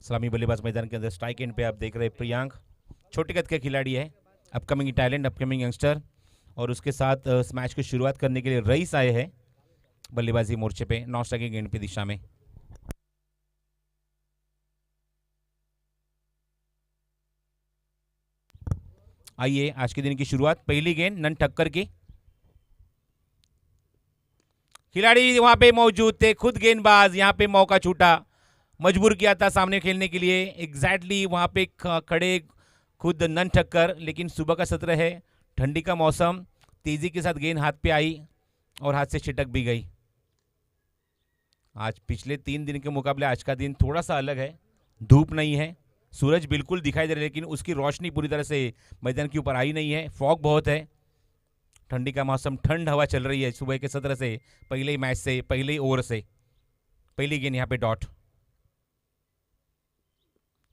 सलामी बल्लेबाज मैदान के अंदर स्ट्राइक एंड पे आप देख रहे हैं प्रियांक, छोटे कद का खिलाड़ी है, अपकमिंग टैलेंट, अपकमिंग यंगस्टर। और उसके साथ इस मैच की शुरुआत करने के लिए रईस आए हैं बल्लेबाजी मोर्चे पे, नॉन स्ट्राइकिंग एंड पे दिशा में। आइए आज के दिन की शुरुआत, पहली गेंद नन ठक्कर की। खिलाड़ी वहां पे मौजूद थे, खुद गेंदबाज, यहां पे मौका छूटा, मजबूर किया था सामने खेलने के लिए। एग्जैक्टली वहां पे खड़े खुद नन ठक्कर, लेकिन सुबह का सत्र है, ठंडी का मौसम, तेजी के साथ गेंद हाथ पे आई और हाथ से छिटक भी गई। आज पिछले 3 दिन के मुकाबले आज का दिन थोड़ा सा अलग है, धूप नहीं है, सूरज बिल्कुल दिखाई दे रहा है, लेकिन उसकी रोशनी पूरी तरह से मैदान के ऊपर आई नहीं है, फॉग बहुत है, ठंडी का मौसम, ठंड हवा चल रही है सुबह के सत्र से, पहले ही मैच से, पहले ही ओवर से। पहली गेंद यहाँ पे डॉट,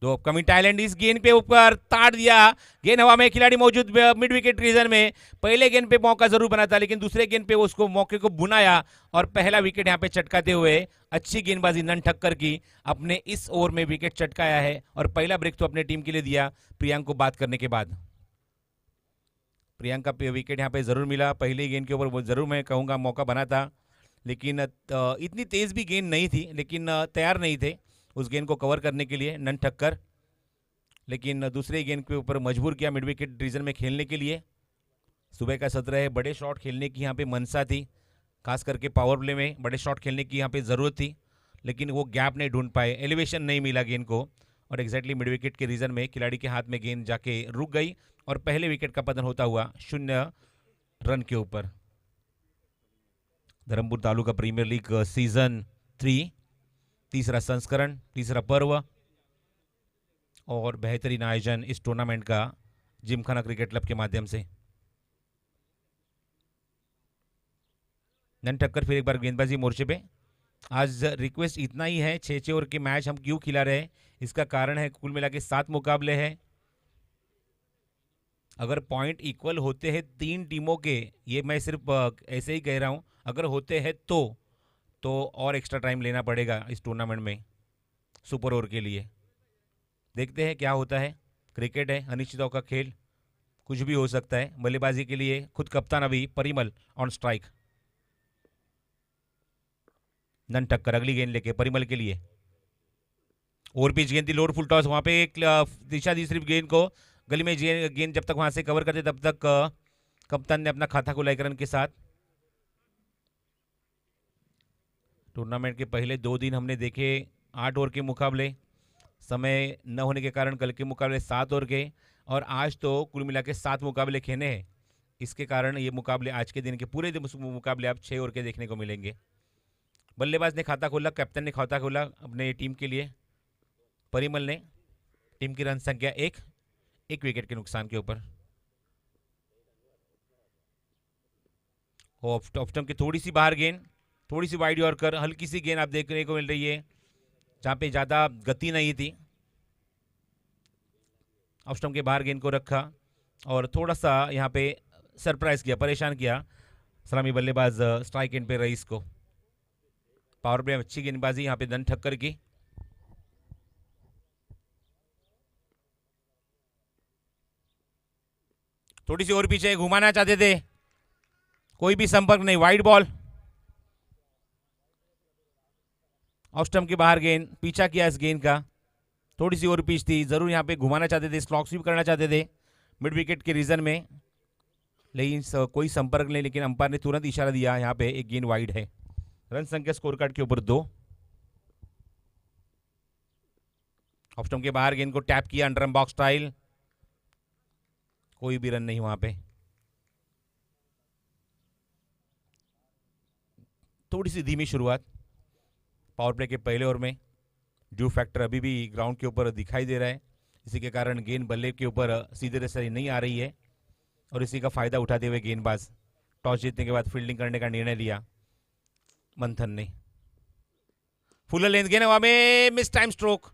तो अपकमिंग टैलेंट इस गेंद पे ऊपर ताड़ दिया, गेंद हवा में, खिलाड़ी मौजूद मिड विकेट रीजन में। पहले गेंद पे मौका जरूर बना था, लेकिन दूसरे गेंद पे उसको मौके को बुनाया और पहला विकेट यहाँ पे चटकाते हुए अच्छी गेंदबाजी नन ठक्कर की, अपने इस ओवर में विकेट चटकाया है और पहला ब्रेक तो अपने टीम के लिए दिया प्रियांक को बात करने के बाद। प्रियांक का विकेट यहाँ पे जरूर मिला, पहली गेंद के ऊपर वो जरूर मैं कहूँगा मौका बना था, लेकिन इतनी तेज भी गेंद नहीं थी, लेकिन तैयार नहीं थे उस गेंद को कवर करने के लिए नन ठक्कर, लेकिन दूसरे गेंद के ऊपर मजबूर किया मिड विकेट रीजन में खेलने के लिए। सुबह का सत्र है, बड़े शॉट खेलने की यहाँ पे मनसा थी, खास करके पावर प्ले में बड़े शॉट खेलने की यहाँ पे ज़रूरत थी, लेकिन वो गैप नहीं ढूंढ पाए, एलिवेशन नहीं मिला गेंद को, और एग्जैक्टली मिड विकेट के रीजन में खिलाड़ी के हाथ में गेंद जाके रुक गई और पहले विकेट का पतन होता हुआ 0 रन के ऊपर। Dharampur taluka premier league season 3 तीसरा संस्करण, तीसरा पर्व और बेहतरीन आयोजन इस टूर्नामेंट का जिमखाना क्रिकेट क्लब के माध्यम से। नन ठक्कर फिर एक बार गेंदबाजी मोर्चे पे। आज रिक्वेस्ट इतना ही है, 6 ओवर के मैच हम क्यों खिला रहे हैं, इसका कारण है कुल मिला के 7 मुकाबले हैं, अगर पॉइंट इक्वल होते हैं 3 टीमों के, ये मैं सिर्फ ऐसे ही कह रहा हूं, अगर होते हैं तो और एक्स्ट्रा टाइम लेना पड़ेगा इस टूर्नामेंट में सुपर ओवर के लिए। देखते हैं क्या होता है, क्रिकेट है, अनिश्चितताओं का खेल, कुछ भी हो सकता है। बल्लेबाजी के लिए खुद कप्तान अभी परिमल ऑन स्ट्राइक। नन टक्कर अगली गेंद लेके परिमल के लिए, ओवर पिच गेंद थी, लोड फुल टॉस, वहां पे एक दिशा दी सिर्फ गेंद को गली में, गेंद जब तक वहां से कवर करते तब तक कप्तान ने अपना खाता खुलाया रन के साथ। टूर्नामेंट के पहले 2 दिन हमने देखे 8 ओवर के मुकाबले, समय न होने के कारण कल के मुकाबले 7 ओवर के, और आज तो कुल मिला के 7 मुकाबले खेने हैं, इसके कारण ये मुकाबले आज के दिन के पूरे दिन मुकाबले आप 6 ओवर के देखने को मिलेंगे। बल्लेबाज ने खाता खोला, कैप्टन ने खाता खोला अपने टीम के लिए, परिमल ने, टीम की रन संख्या 1 विकेट के नुकसान के ऊपर। ऑफ स्टंप की थोड़ी सी बाहर गेंद, थोड़ी सी वाइड यॉर्कर, हल्की सी गेंद आप देखने को मिल रही है जहां पे ज्यादा गति नहीं थी। ऑफ स्टंप के बाहर गेंद को रखा और थोड़ा सा यहां पे सरप्राइज किया, परेशान किया सलामी बल्लेबाज स्ट्राइक एंड पे रईस को। पावर प्ले में अच्छी गेंदबाजी यहां पे नन ठक्कर की। थोड़ी सी और पीछे घुमाना चाहते थे, कोई भी संपर्क नहीं, वाइड बॉल, ऑफ स्टंप के बाहर गेंद, पीछा किया इस गेंद का, थोड़ी सी और पिच थी, जरूर यहां पे घुमाना चाहते थे, स्लॉक स्वीप करना चाहते थे मिड विकेट के रीजन में, लेकिन कोई संपर्क नहीं, लेकिन अंपायर ने तुरंत इशारा दिया यहां पे एक गेंद वाइड है। रन संख्या स्कोर कार्ड के ऊपर 2। ऑफ स्टंप के बाहर गेंद को टैप किया अंडर बॉक्स स्टाइल, कोई भी रन नहीं वहां पे। थोड़ी सी धीमी शुरुआत पावर प्ले के पहले ओवर में, ड्यू फैक्टर अभी भी ग्राउंड के ऊपर दिखाई दे रहा है, इसी के कारण गेंद बल्ले के ऊपर सीधे रस्ते नहीं आ रही है, और इसी का फायदा उठाते हुए गेंदबाज टॉस जीतने के बाद फील्डिंग करने का निर्णय लिया मंथन ने। फुल लेंथ गेंद हवा में, miss time stroke,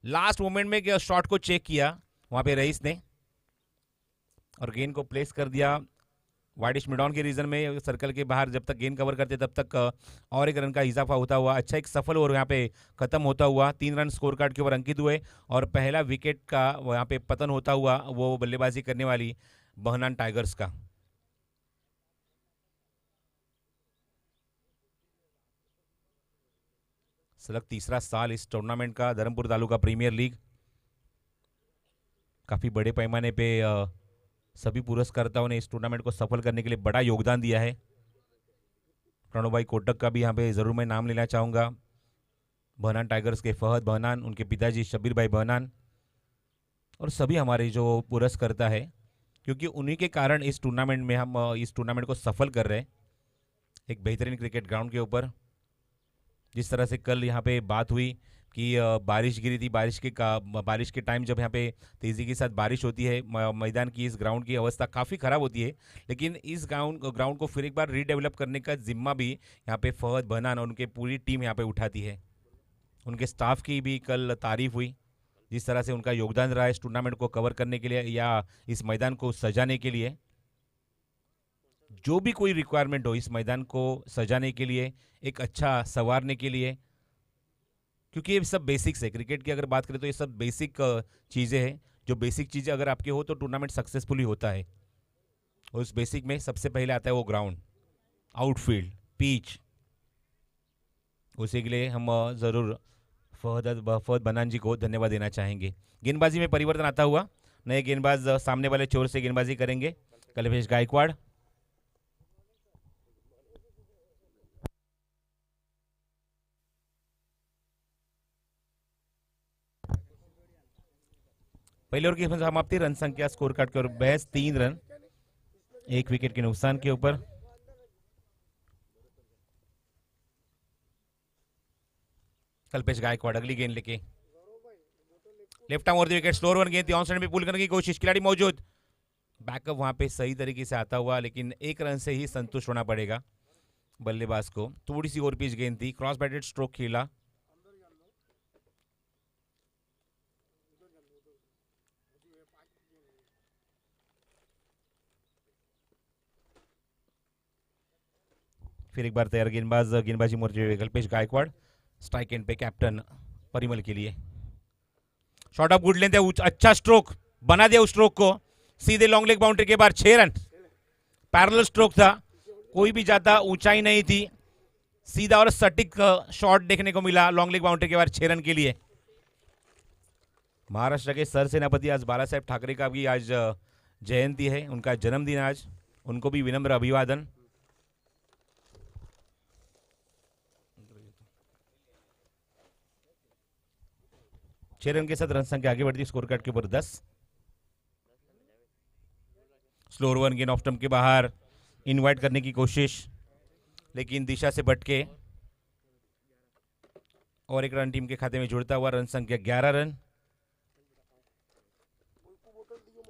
last moment में शॉट को चेक किया वहां पे रईस ने और गेंद को प्लेस कर दिया वाइडिश मिडॉन के रीजन में सर्कल के बाहर जब तक गेंद कवर करते तब तक और एक रन का इजाफा होता हुआ अच्छा एक सफल ओवर यहाँ पे खत्म होता हुआ 3 रन स्कोर कार्ड के ऊपर अंकित हुए और पहला विकेट का यहाँ पे पतन होता हुआ वो बल्लेबाजी करने वाली बहनान टाइगर्स का। सलग तीसरा साल इस टूर्नामेंट का धर्मपुर तालुका प्रीमियर लीग काफी बड़े पैमाने पे सभी पुरस्कर्ताओं ने इस टूर्नामेंट को सफल करने के लिए बड़ा योगदान दिया है। प्रणव भाई कोटक का भी यहाँ पे जरूर मैं नाम लेना चाहूँगा। बहनान टाइगर्स के फहद बहनान, उनके पिताजी शब्बीर भाई बहनान और सभी हमारे जो पुरस्कर्ता है, क्योंकि उन्हीं के कारण इस टूर्नामेंट में हम इस टूर्नामेंट को सफल कर रहे हैं एक बेहतरीन क्रिकेट ग्राउंड के ऊपर। जिस तरह से कल यहाँ पे बात हुई कि बारिश गिरी थी, बारिश के टाइम जब यहाँ पे तेज़ी के साथ बारिश होती है मैदान की इस ग्राउंड की अवस्था काफ़ी ख़राब होती है, लेकिन इस ग्राउंड को फिर एक बार रीडेवलप करने का जिम्मा भी यहाँ पे फहद बहनान और उनके पूरी टीम यहाँ पे उठाती है। उनके स्टाफ की भी कल तारीफ हुई, जिस तरह से उनका योगदान रहा इस टूर्नामेंट को कवर करने के लिए या इस मैदान को सजाने के लिए। जो भी कोई रिक्वायरमेंट हो इस मैदान को सजाने के लिए, एक अच्छा संवारने के लिए, क्योंकि ये सब बेसिक्स है क्रिकेट की। अगर बात करें तो ये सब बेसिक चीज़ें हैं, जो बेसिक चीज़ें अगर आपके हो तो टूर्नामेंट सक्सेसफुली होता है। और उस बेसिक में सबसे पहले आता है वो ग्राउंड, आउटफील्ड, पिच। उसी के लिए हम ज़रूर फहद बहनान जी को धन्यवाद देना चाहेंगे। गेंदबाजी में परिवर्तन आता हुआ, नए गेंदबाज सामने वाले छोर से गेंदबाजी करेंगे, कल्पेश गायकवाड़। पहले ओवर की समाप्ति, रन संख्या स्कोर कार्ड के और बहस 3 रन 1 विकेट के नुकसान के ऊपर। कल्पेश गायकवाड़ अगली गेंद लेके left arm over the wicket, slower one गेंद थी, ऑन साइड में पुल करने की कोशिश, खिलाड़ी मौजूद, बैकअप वहां पे सही तरीके से आता हुआ, लेकिन 1 रन से ही संतुष्ट होना पड़ेगा बल्लेबाज को। थोड़ी सी ओवर पिच गेंद थी, क्रॉस बैटेड स्ट्रोक खेला। फिर एक बार तैयार गेंदबाजी मोर्चे हुए कल्पेश गायकवाड़, स्ट्राइक एंड पे कैप्टन परिमल के लिए। शॉट ऑफ गुड लेंथ है, अच्छा स्ट्रोक बना दिया उस स्ट्रोक को, सीधे लॉन्ग लेग बाउंड्री के बाद 6 रन। पैरेलल स्ट्रोक था, कोई भी ज्यादा ऊंचाई नहीं थी, सीधा और सटीक शॉट देखने को मिला लॉन्ग लेग बाउंड्री के बाद 6 रन के लिए। महाराष्ट्र के सर सेनापति आज बाला साहेब ठाकरे का भी आज जयंती है, उनका जन्मदिन आज, उनको भी विनम्र अभिवादन। छह रन के साथ रन संख्या आगे बढ़ती, स्कोर कार्ड के ऊपर 10। स्लोअर वन गेंद ऑफ स्टंप के बाहर, इनवाइट करने की कोशिश, लेकिन दिशा से भटके और 1 रन टीम के खाते में जुड़ता हुआ, रन संख्या 11 रन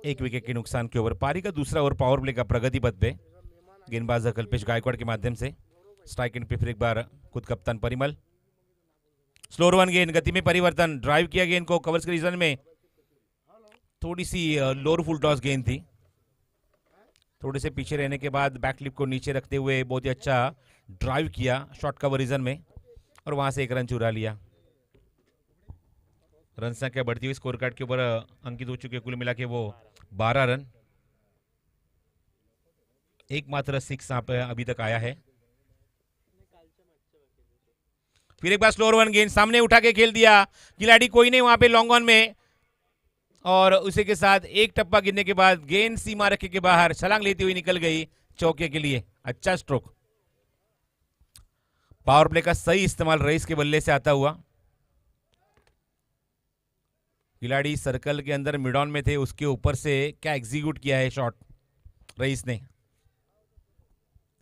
1 विकेट के नुकसान के ऊपर। पारी का दूसरा ओवर पावर प्ले का प्रगति पथ पे, गेंदबाज कल्पेश गायकवाड़ के माध्यम से, स्ट्राइक एंड पे फिर एक बार खुद कप्तान परिमल। स्लोअर वन गेंद, गति में परिवर्तन, ड्राइव किया गेंद को कवर्स के रीजन में, थोड़ी सी लोअर फुल टॉस गेंद थी, थोड़े से पीछे रहने के बाद बैकलिप को नीचे रखते हुए बहुत ही अच्छा ड्राइव किया शॉर्ट कवर रीजन में और वहां से 1 रन चुरा लिया। रन संख्या बढ़ती हुई स्कोर कार्ड के ऊपर अंकित हो चुके, कुल मिला के वो 12 रन, एकमात्र 6 अभी तक आया है। फिर एक बार स्लोअर वन गेंद सामने उठा के खेल दिया, खिलाड़ी कोई नहीं वहां पे लॉन्ग ऑन में, और उसी के साथ एक टप्पा गिरने के बाद गेंद सीमा रखे के बाहर छलांग लेती हुई निकल गई चौके के लिए। अच्छा स्ट्रोक, पावर प्ले का सही इस्तेमाल रईस के बल्ले से आता हुआ। खिलाड़ी सर्कल के अंदर मिड ऑन में थे, उसके ऊपर से क्या एग्जीक्यूट किया है शॉट रईस ने।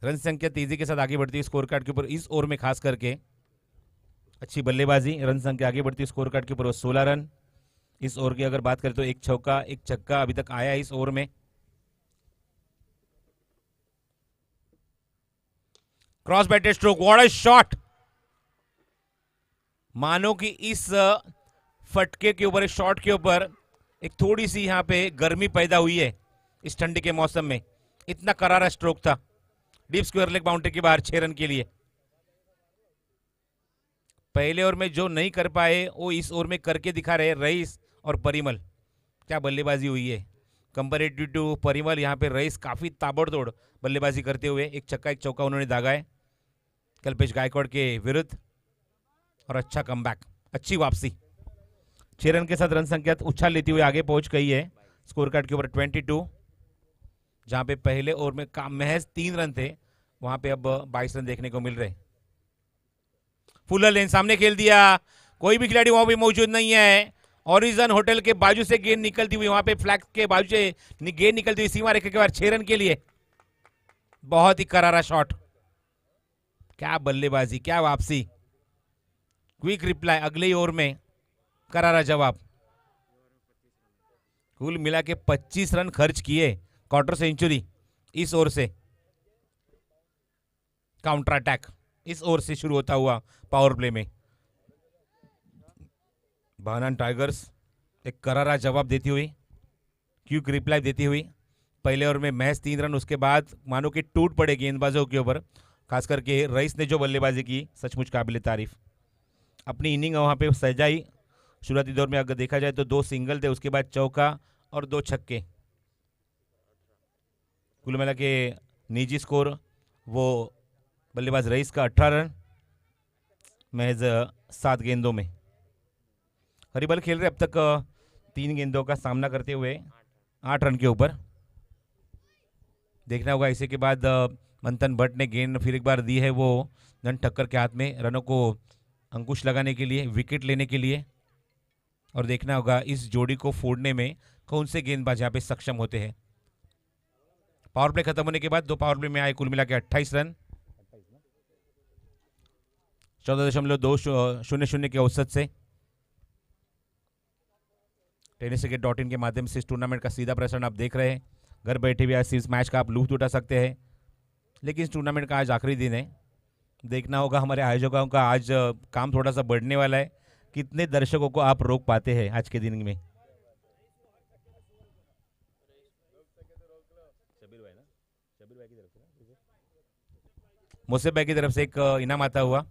रन संख्या तेजी के साथ आगे बढ़ती है स्कोर कार्ड के ऊपर, इस ओवर में खास करके अच्छी बल्लेबाजी। रन संख्या आगे बढ़ती है स्कोर कार्ड के ऊपर 16 रन। इस ओवर की अगर बात करें तो 1 चौका 1 छक्का अभी तक आया है इस ओवर में। Cross batted stroke, what a shot. मानो कि इस फटके के ऊपर, इस शॉट के ऊपर एक थोड़ी सी यहां पे गर्मी पैदा हुई है इस ठंडी के मौसम में। इतना करारा स्ट्रोक था। डीप स्क्वायर लेग बाउंड्री के बाहर 6 रन के लिए। पहले ओवर में जो नहीं कर पाए वो इस ओवर में करके दिखा रहे रईस और परिमल। क्या बल्लेबाजी हुई है कंपेरेटिव टू परिमल। यहाँ पे रईस काफी ताबड़तोड़ बल्लेबाजी करते हुए एक छक्का एक चौका उन्होंने दागा है कल्पेश गायकवाड़ के विरुद्ध, और अच्छा कमबैक, अच्छी वापसी। 6 रन के साथ रन संख्या उछाल लेती हुई आगे पहुंच गई है स्कोर कार्ड के ऊपर 22। जहां पे पहले ओवर में महज 3 रन थे, वहां पे अब 22 रन देखने को मिल रहे। फुलर लेन सामने खेल दिया, कोई भी खिलाड़ी वहां पे मौजूद नहीं है। ओरिजन होटल के बाजू से गेंद निकलती हुई, वहां पे फ्लैग के बाजू से गेंद निकलती हुई सीमा रेखा के बाहर 6 रन के लिए। बहुत ही करारा शॉट, क्या बल्लेबाजी, क्या वापसी, क्विक रिप्लाई अगले ही ओवर में, करारा जवाब। कुल मिला के 25 रन खर्च किए, क्वार्टर सेंचुरी इस ओवर से। काउंटर अटैक इस ओवर से शुरू होता हुआ पावर प्ले में बानन टाइगर्स एक करारा जवाब देती हुई, क्विक रिप्लाई देती हुई। पहले ओवर में महज 3 रन, उसके बाद मानो कि टूट पड़े गेंदबाजों के ऊपर, खास करके रईस ने जो बल्लेबाजी की सचमुच काबिल तारीफ। अपनी इनिंग वहां पे सजाई। शुरुआती दौर में अगर देखा जाए तो 2 सिंगल थे, उसके बाद चौका और 2 छक्के। कुल मिला के निजी स्कोर वो बल्लेबाज रईस का 18 रन महज 7 गेंदों में। हरिबल खेल रहे अब तक 3 गेंदों का सामना करते हुए 8 रन के ऊपर। देखना होगा इसी के बाद मंथन भट्ट ने गेंद फिर एक बार दी है वो नन ठक्कर के हाथ में, रनों को अंकुश लगाने के लिए, विकेट लेने के लिए। और देखना होगा इस जोड़ी को फोड़ने में कौन से गेंदबाज यहाँ पे सक्षम होते हैं। पावर प्ले खत्म होने के बाद 2 पावर प्ले में आए कुल मिला के 28 रन 14.200 के औसत से। tenniscricket.in के माध्यम से इस टूर्नामेंट का सीधा प्रसारण आप देख रहे हैं। घर बैठे भी आज इस मैच का आप लुत्फ उठा सकते हैं। लेकिन इस टूर्नामेंट का आज आखिरी दिन है। देखना होगा हमारे आयोजकों का आज काम थोड़ा सा बढ़ने वाला है, कितने दर्शकों को आप रोक पाते हैं आज के दिन में। मुसेफ भाई की तरफ से एक इनाम आता हुआ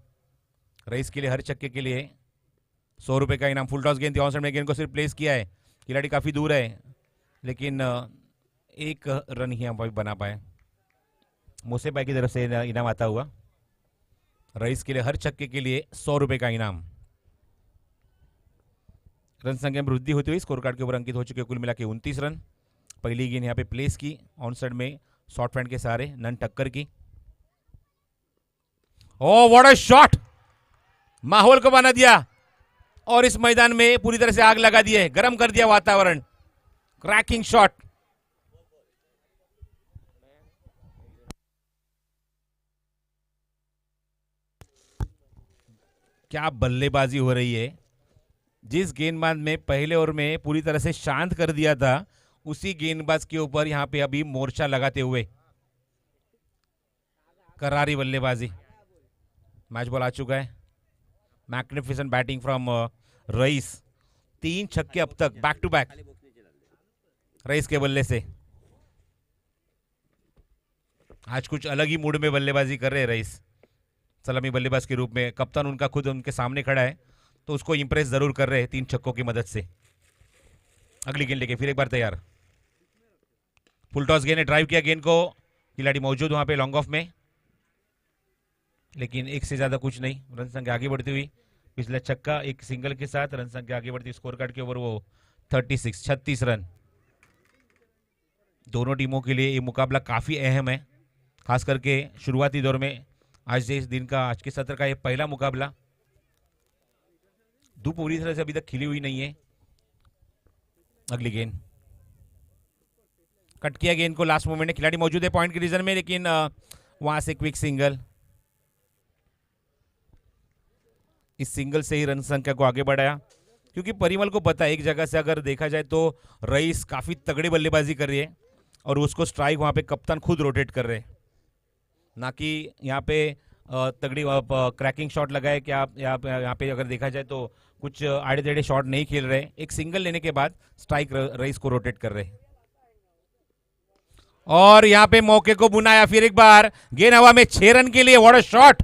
रईस के लिए, हर छक्के के लिए 100 रुपए का इनाम। फुल टॉस गेंद ऑन साइड में गेंद को सिर्फ प्लेस किया है, खिलाड़ी काफी दूर है, लेकिन एक रन ही हम बना पाए। मुसेफ भाई की तरफ से इनाम आता हुआ रईस के लिए, हर छक्के के लिए 100 रुपए का इनाम। रन संख्या में वृद्धि होती हुई स्कोर कार्ड के ऊपर अंकित हो चुके कुल मिला के 29 रन। पहली गेंद यहाँ पे प्लेस की ऑन साइड में शॉर्ट फ्रंट के सहारे नन टक्कर की। ओ व्हाट अ शॉट, माहौल को बना दिया और इस मैदान में पूरी तरह से आग लगा दी है, गर्म कर दिया वातावरण। क्रैकिंग शॉट, क्या बल्लेबाजी हो रही है। जिस गेंदबाज में पहले ओवर में पूरी तरह से शांत कर दिया था, उसी गेंदबाज के ऊपर यहां पे अभी मोर्चा लगाते हुए करारी बल्लेबाजी। मैच बॉल आ चुका है। मैग्निफिसेंट बैटिंग फ्रॉम रईस, 3 छक्के अब तक बैक टू बैक रईस के बल्ले से। आज कुछ अलग ही मूड में बल्लेबाजी कर रहे हैं रईस, सलामी बल्लेबाज के रूप में। कप्तान उनका खुद उनके सामने खड़ा है, तो उसको इंप्रेस जरूर कर रहे हैं 3 छक्कों की मदद से। अगली गेंद लेके फिर एक बार तैयार। फुल टॉस गेंद ने ड्राइव किया गेंद को, खिलाड़ी मौजूद वहां पे लॉन्ग ऑफ में, लेकिन एक से ज्यादा कुछ नहीं। रन संख्या आगे बढ़ती हुई, पिछला छक्का एक सिंगल के साथ रन संख्या आगे बढ़ती स्कोर कार्ड के ऊपर वो 36 रन। दोनों टीमों के लिए ये मुकाबला काफी अहम है, खास करके शुरुआती दौर में। आज इस दिन का, आज के सत्र का ये पहला मुकाबला। धूप पूरी तरह से अभी तक खिली हुई नहीं है। अगली गेंद कट किया गेंद को लास्ट मोमेंट में, खिलाड़ी मौजूद है पॉइंट के रीजन में, लेकिन वहां से क्विक सिंगल। इस सिंगल से ही रन संख्या को आगे बढ़ाया, क्योंकि परिमल को पता है एक जगह से अगर देखा जाए तो रईस काफी तगड़ी बल्लेबाजी कर रही है और उसको स्ट्राइक वहां पे कप्तान खुद रोटेट कर रहे हैं, ना कि यहाँ पे तगड़ी क्रैकिंग शॉट लगाए। कि आप यहाँ पे अगर देखा जाए तो कुछ आड़े टेढ़े शॉट नहीं खेल रहे, एक सिंगल लेने के बाद स्ट्राइक रईस को रोटेट कर रहे। और यहां पे मौके को बुनाया, फिर एक बार गेंद हवा में 6 रन के लिए, व्हाट अ शॉट।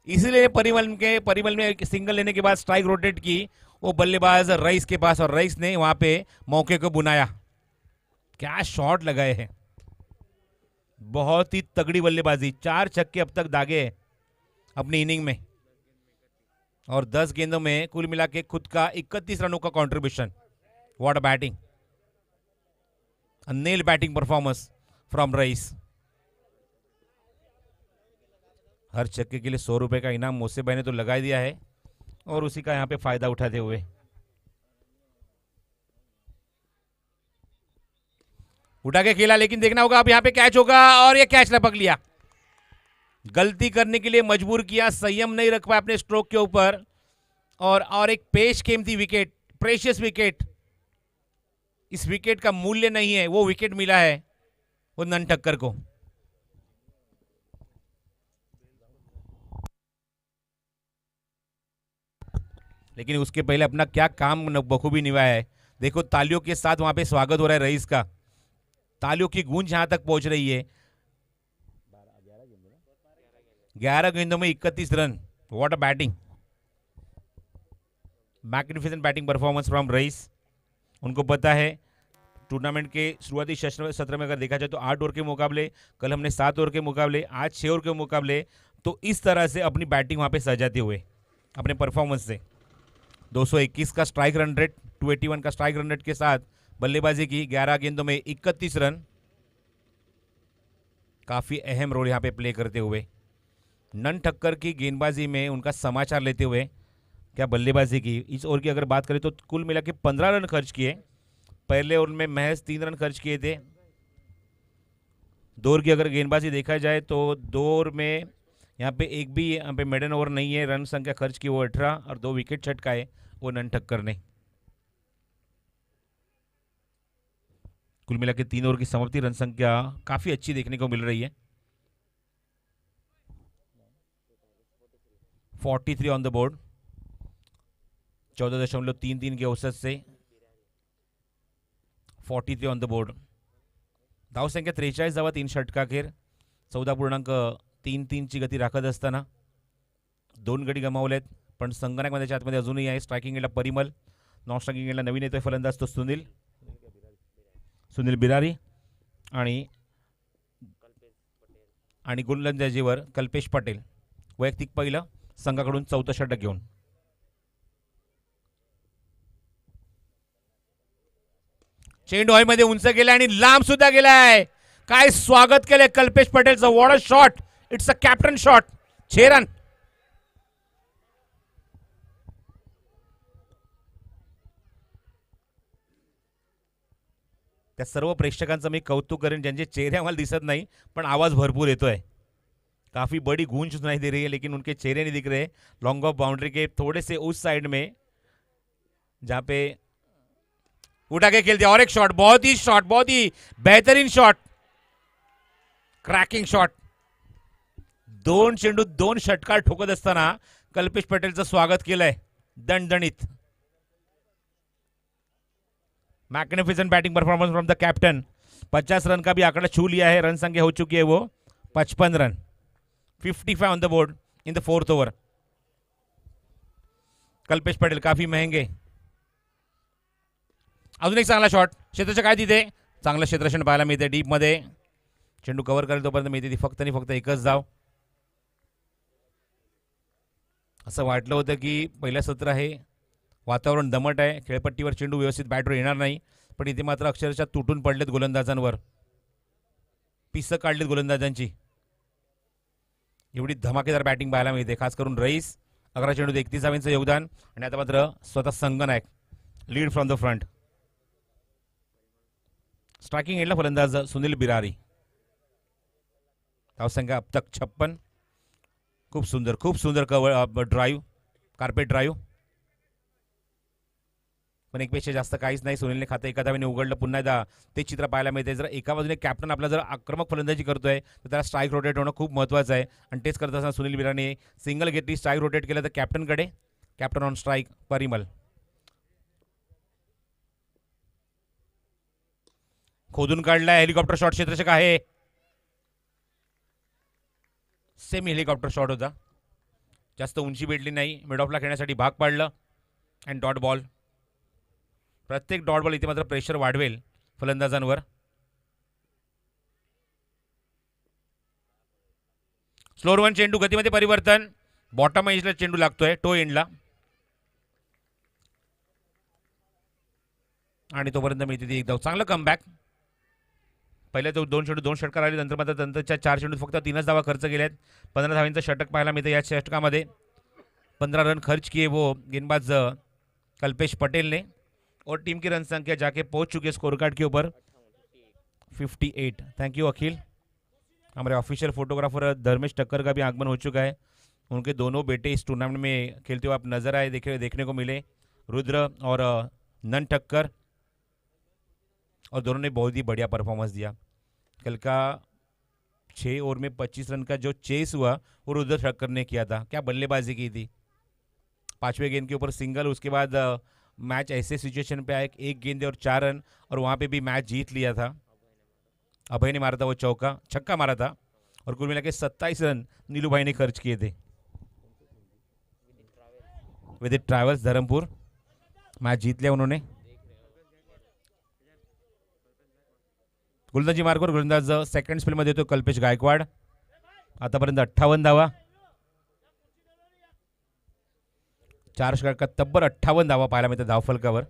इसीलिए परिमल में एक सिंगल लेने के बाद स्ट्राइक रोटेट की वो बल्लेबाज रईस के पास, और रईस ने वहां पे मौके को बुनाया। क्या शॉट लगाए हैं, बहुत ही तगड़ी बल्लेबाजी। 4 छक्के अब तक दागे हैं अपनी इनिंग में, और 10 गेंदों में कुल मिला के खुद का 31 रनों का कंट्रीब्यूशन। व्हाट अ बैटिंग, नेल बैटिंग परफॉर्मेंस फ्रॉम रईस। हर छक्के के लिए 100 रुपए का इनाम मोसे भाई ने तो लगा दिया है, और उसी का यहां पे फायदा उठाते हुए उठा के खेला, लेकिन देखना होगा अब यहां पे कैच होगा, और ये कैच लपक लिया। गलती करने के लिए मजबूर किया, संयम नहीं रख पाया अपने स्ट्रोक के ऊपर, और एक पेश कीमती विकेट, प्रेशियस विकेट। इस विकेट का मूल्य नहीं है, वो विकेट मिला है वो नन ठक्कर को। लेकिन उसके पहले अपना क्या काम बखूबी निभाया है। देखो तालियों के साथ वहां पे स्वागत हो रहा है रईस का, तालियों की गूंज यहां तक पहुंच रही है। 11 गेंदों में 31 रन, what a batting, magnificent batting performance from Raees. उनको पता है टूर्नामेंट के शुरुआती सत्र में अगर देखा जाए तो 8 ओवर के मुकाबले, कल हमने 7 ओवर के मुकाबले, आज 6 ओवर के मुकाबले, तो इस तरह से अपनी बैटिंग वहां पे सजाते हुए अपने परफॉर्मेंस से 221 का स्ट्राइक रन रेट, 281 का स्ट्राइक रन रेट के साथ बल्लेबाजी की, 11 गेंदों में 31 रन। काफी अहम रोल यहां पे प्ले करते हुए नन ठक्कर की गेंदबाजी में उनका समाचार लेते हुए क्या बल्लेबाजी की। इस ओवर की अगर बात करें तो कुल मिला के 15 रन खर्च किए, पहले ओवर में महज 3 रन खर्च किए थे। 2 ओवर की अगर गेंदबाजी देखा जाए तो 2 ओवर में यहाँ पे एक भी यहाँ पे मेडन ओवर नहीं है, रन संख्या खर्च की वो 18, और 2 विकेट छटकाए वो नन ठक्कर ने। कुल मिला के 3 ओवर की समाप्ति रन संख्या काफी अच्छी देखने को मिल रही है, 43 ऑन द बोर्ड, 14.33 के औसत से 43 ऑन द बोर्ड। धाव संख्या 43 धावा 3 षटकाखेर, 14.33 ची गती राखत असताना 2 गडी गमावलेत, पण संगणक मध्ये आतमध्ये अजूनही आहे। स्ट्रायकिंग एंडला परिमल, नॉन स्ट्रायकिंग एंडला नवीन येतोय फलंदाज तो सुनील बिरारी, आणि गोलंदाजीवर कल्पेश पटेल। वैयक्तिक पहिलं संघाकडून 4थं षटक घेऊन चेंडू हवेमध्ये उंच गेला आणि लांब सुद्धा गेलाय। काय स्वागत केलंय कल्पेश पटेलचं, what a shot, it's a captain shot, 6 run. त्या सर्व प्रेक्षकांचं मी कौतुक करेन ज्यांचे चेहरे आम्हाला दिसत नाही, पण आवाज भरपूर येतोय। काफी बड़ी गूंज सुनाई दे रही है, लेकिन उनके चेहरे नहीं दिख रहे। लॉन्ग ऑफ बाउंड्री के थोड़े से उस साइड में जहां पे उठा के खेलते, और एक शॉट, बहुत ही बेहतरीन शॉट, क्रॅकिंग शॉट। 2 चेंडू 2 षटकार ठोकत असताना कल्पेश पटेलचं स्वागत केलंय दणदणीत। Magnificent batting performance from the captain. 50 run का भी आंकड़ा छू लिया है, रन संख्या हो चुकी है वो 55 run, 55 on the board in the 4th over. Kalpesh Patel काफी महंगे। अजून एक चांगला शॉट, क्षेत्ररक्षण काय तिथे चांगलं क्षेत्ररक्षण पाहायला मिळते डीप मध्ये, चेंडू कव्हर करेल तोपर्यंत मिळते ती फक्त आणि फक्त एकच धाव। असं वाटलं होतं की पहिलं सत्र आहे, वातावरण दमट आहे, खेळपट्टीवर चेंडू व्यवस्थित बॅटवर येणार नाही, पण इथे मात्र अक्षरशः तुटून पडलेत गोलंदाजांवर, पिसं काढलीत गोलंदाजांची। एवढी धमाकेदार बॅटिंग पाहायला मिळते, खास करून रईस 11 चेंडूत 31 धावांचं योगदान, आणि आता मात्र स्वतः Sanganayak lead from the front. Striking एंडला फलंदाज सुनील बिरारी, धावसंख्या अब तक 56। खूप सुंदर कव्हर ड्राइव, कार्पेट ड्राइव, पण एकपेक्षा जास्त काहीच नाही। सुनीलने खातं एका धावेने उघडलं, पुन्हा एकदा ते चित्र पाहायला मिळते। जर एका बाजूने कॅप्टन आपला जर आक्रमक फलंदाजी करतोय तर त्याला स्ट्राइक रोटेट होणं खूप महत्त्वाचं आहे, आणि तेच करत असताना सुनील बिराने सिंगल घेतली, स्ट्राइक रोटेट केलं तर कॅप्टनकडे, कॅप्टन ऑन स्ट्राइक परिमल। खोदून काढलाय. हेलिकॉप्टर शॉट क्षेत्ररक्षक आहे. सेमी हेलिकॉप्टर शॉट होता. जास्त उंची भेटली नाही. मिड ऑफला खेळण्यासाठी भाग पाडलं. And dot ball. प्रत्येक डॉट बॉल इथे मात्र प्रेशर वाढवेल फलंदाजांवर. स्लोअर वन चेंडू, गतीमध्ये परिवर्तन. बॉटम एजला चेंडू लागतोय, टो एंडला. आणि तोपर्यंत मिळते ती एक धाव. चांगलं कमबॅक. पहिले तो 2 चेंडू 2 षटकार आले. नंतर मात्र नंतरच्या 4 चेंडूत फक्त 3च धावा खर्च केल्यात. 15 धावांचं षटक पाहायला मिळतं या षटकामध्ये. 15 रन खर्च किए वो गेंदबाज कल्पेश पटेल ने. और टीम की रन संख्या जाके पहुंच चुकी है स्कोर कार्ड के ऊपर 58. थैंक यू अखिल. हमारे ऑफिशियल फोटोग्राफर धर्मेश ठक्कर का भी आगमन हो चुका है. उनके दोनों बेटे इस टूर्नामेंट में खेलते हुए आप नजर आए, देखने को मिले, रुद्र और नन ठक्कर. और दोनों ने बहुत ही बढ़िया परफॉर्मेंस दिया. कल का 6 ओवर में 25 रन का जो चेस हुआ वो रुद्र ठक्कर ने किया था. क्या बल्लेबाजी की थी. 5वें गेंद के ऊपर सिंगल. उसके बाद मैच ऐसे सिचुएशन पे आया, एक गेंद और 4 रन, और वहाँ पे भी मैच जीत लिया था. अभय ने मारा था वो चौका, छक्का मारा था. और कुल मिला के 27 रन नीलू भाई ने खर्च किए थे. विद ट्रैवल्स धर्मपुर मैच जीत लिया उन्होंने. गोलंदाजी मार्गावर गोलंदाज सेकंड स्पेलमध्ये येतो कल्पेश गायकवाड. आतापर्यंत 58 धावा. 4 षटकात तब्बल 58 धावा पाहायला मिळतात धावफलकावर.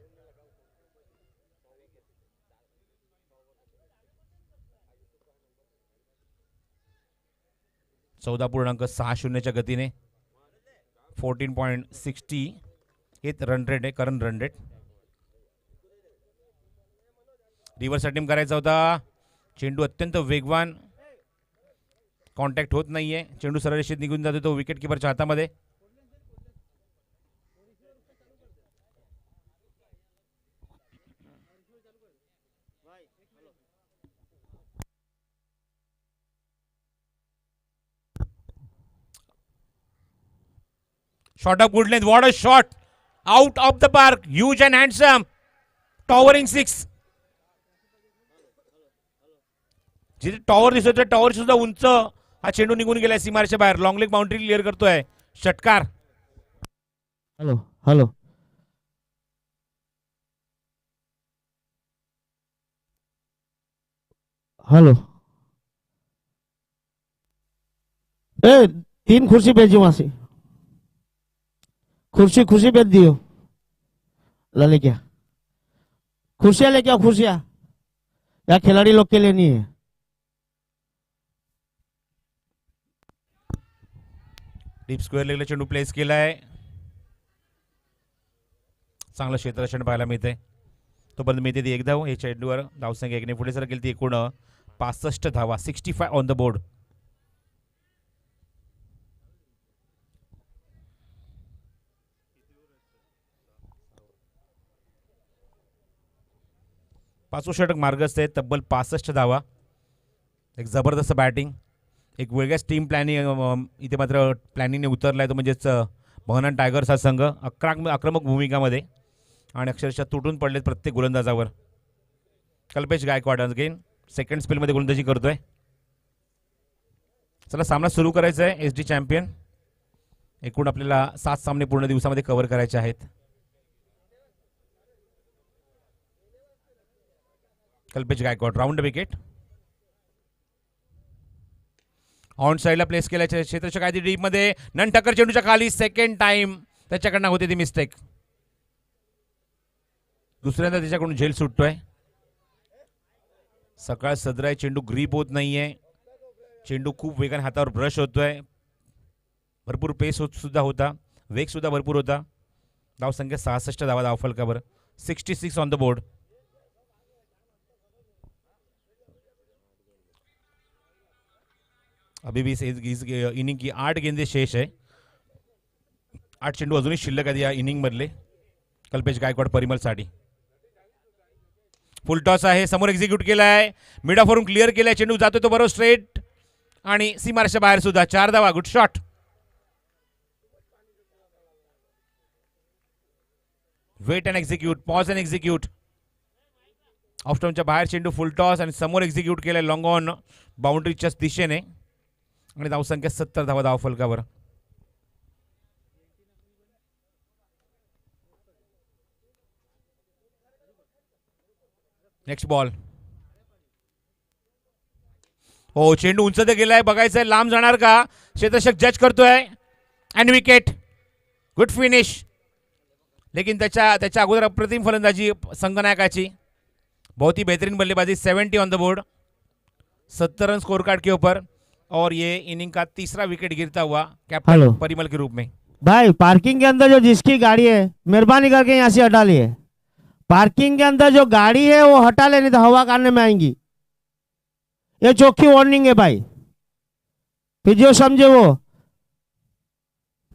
.60 गतीने 14.60 हे रन रेट आहे, current run rate. Reverse attempt करायचा होता. चेंडू अत्यंत वेगवान. कॉन्टॅक्ट होत नाहीये. चेंडू सरळ रेषेत निघून जातो तो विकेट किपरच्या हातामध्ये. Shot of good length. What a shot! Out of the park. Huge and handsome. Towering 6. जिथे टॉवर दिसत होता टॉवर सुद्धा उंच हा चेंडू निघून गेलाय सीमारेषेच्या बाहेर. लॉंग लेग बाउंड्री क्लिअर करतोय षटकार. Hello hello hello. ए 3 कुर्सी भेजियो वहां से. कुर्सी कुर्सी भेज दियो. ला लेके आ. कुर्सियां लेके आओ. कुर्सियां या खिलाड़ी लोग के लिए नहीं है. डीप स्क्वेअर लेगला चेंडू प्लेस केलाय. चांगलं क्षेत्ररक्षण पाहायला मिळते. तोपर्यंत मिळते ती एक धाव. हे चेंडूवर धावसंख्या 1ने पुढे सर गेली ती एकूण 65 धावा. 65 ऑन द बोर्ड. पाचवं षटक मार्गस्थ आहे. तब्बल 65 धावा. एक जबरदस्त बॅटिंग. एक वेगळ्याच टीम प्लॅनिंग इथे मात्र प्लॅनिंगने उतरलाय तो म्हणजेच भवनान टायगर्स हा संघ. आक्रमक भूमिकामध्ये आणि अक्षरशः तुटून पडलेत प्रत्येक गोलंदाजावर. कल्पेश गायकवाड अगेन सेकंड स्पेलमध्ये गोलंदाजी करतोय. चला सामना सुरू करायचा आहे. SD champion. एकूण आपल्याला 7 सामने पूर्ण दिवसामध्ये कव्हर करायचे आहेत. Kalpesh Gaikwad round wicket. On साइडला प्लेस केल्याच्या क्षेत्ररक्षक आधी डीप मध्ये. नन ठक्कर चेंडूच्या खाली. सेकंड टाइम त्याच्याकडनं होते ती मिस्टेक. दुसऱ्यांदा त्याच्याकडून झेल सुटतोय. सकाळ सदराय चेंडू ग्रीप होत नाहीये. चेंडू खूप वेगाने हातावर ब्रश होतोय. भरपूर पेस सुद्धा होता. वेग सुद्धा भरपूर होता. धावसंख्या 66 धावा धावफलकावर. 66 ऑन द बोर्ड. अभी भी इस इनिंग की 8 गेंदे शेष है. 8 चेंडू अजूनही शिल्लक आहेत या इनिंग मधले कल्पेश गायकवाड परिमलसाठी. फुल टॉस आहे. समोर एक्झिक्यूट केलाय. मिड ऑफ वरून क्लिअर केलाय. चेंडू जातोय तो बरोबर स्ट्रेट आणि सीमारेषेच्या बाहेर सुद्धा. 4 धावा. Good shot. Wait and execute. Pause and execute. Off स्टंपच्या बाहेर चेंडू फुल टॉस आणि समोर एक्झिक्यूट केलाय लॉंग ऑन बाउंड्रीच्या दिशेने आणि धावसंख्या 70 धावा धावफलकावर. Next ball. हो, चेंडू उंच ते गेलाय, बघायचंय लांब जाणार का. क्षेत्ररक्षक जज करतोय अँड विकेट. Good finish. लेकिन त्याच्या अगोदर अप्रतिम फलंदाजी संघनायकाची. बहुत ही बेहतरीन बल्लेबाजी. 70 on the board, 70 run score card के ऊपर. और ये इनिंग का तीसरा विकेट गिरता हुआ कैप्टन परिमल के रूप में. भाई पार्किंग के अंदर जो जिसकी गाड़ी है मेहरबानी करके यहाँ से हटा लिए. पार्किंग के अंदर जो गाड़ी है वो हटा ले, नहीं तो हवा काटने में आएंगी. ये चौकी वार्निंग है भाई, फिर जो समझे वो.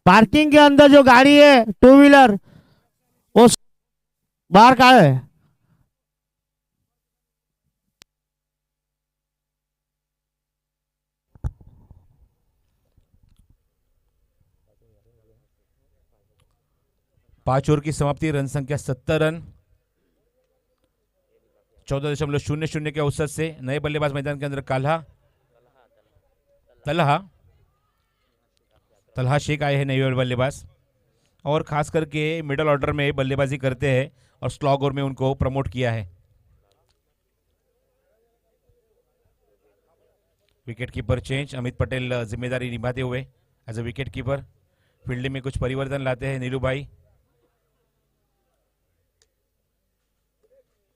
पार्किंग के अंदर जो गाड़ी है टू व्हीलर वो बाहर का है. पांच ओवर की समाप्ति. रन संख्या 70 रन. 14.00 के औसत से नए बल्लेबाज मैदान के अंदर तलहा शेख आए हैं नए बल्लेबाज, और खास करके मिडल ऑर्डर में बल्लेबाजी करते हैं और स्लॉग ओवर में उनको प्रमोट किया है. Wicket keeper change. Amit Patel जिम्मेदारी निभाते हुए as a wicket keeper. Fielding में कुछ परिवर्तन लाते हैं नीलू भाई.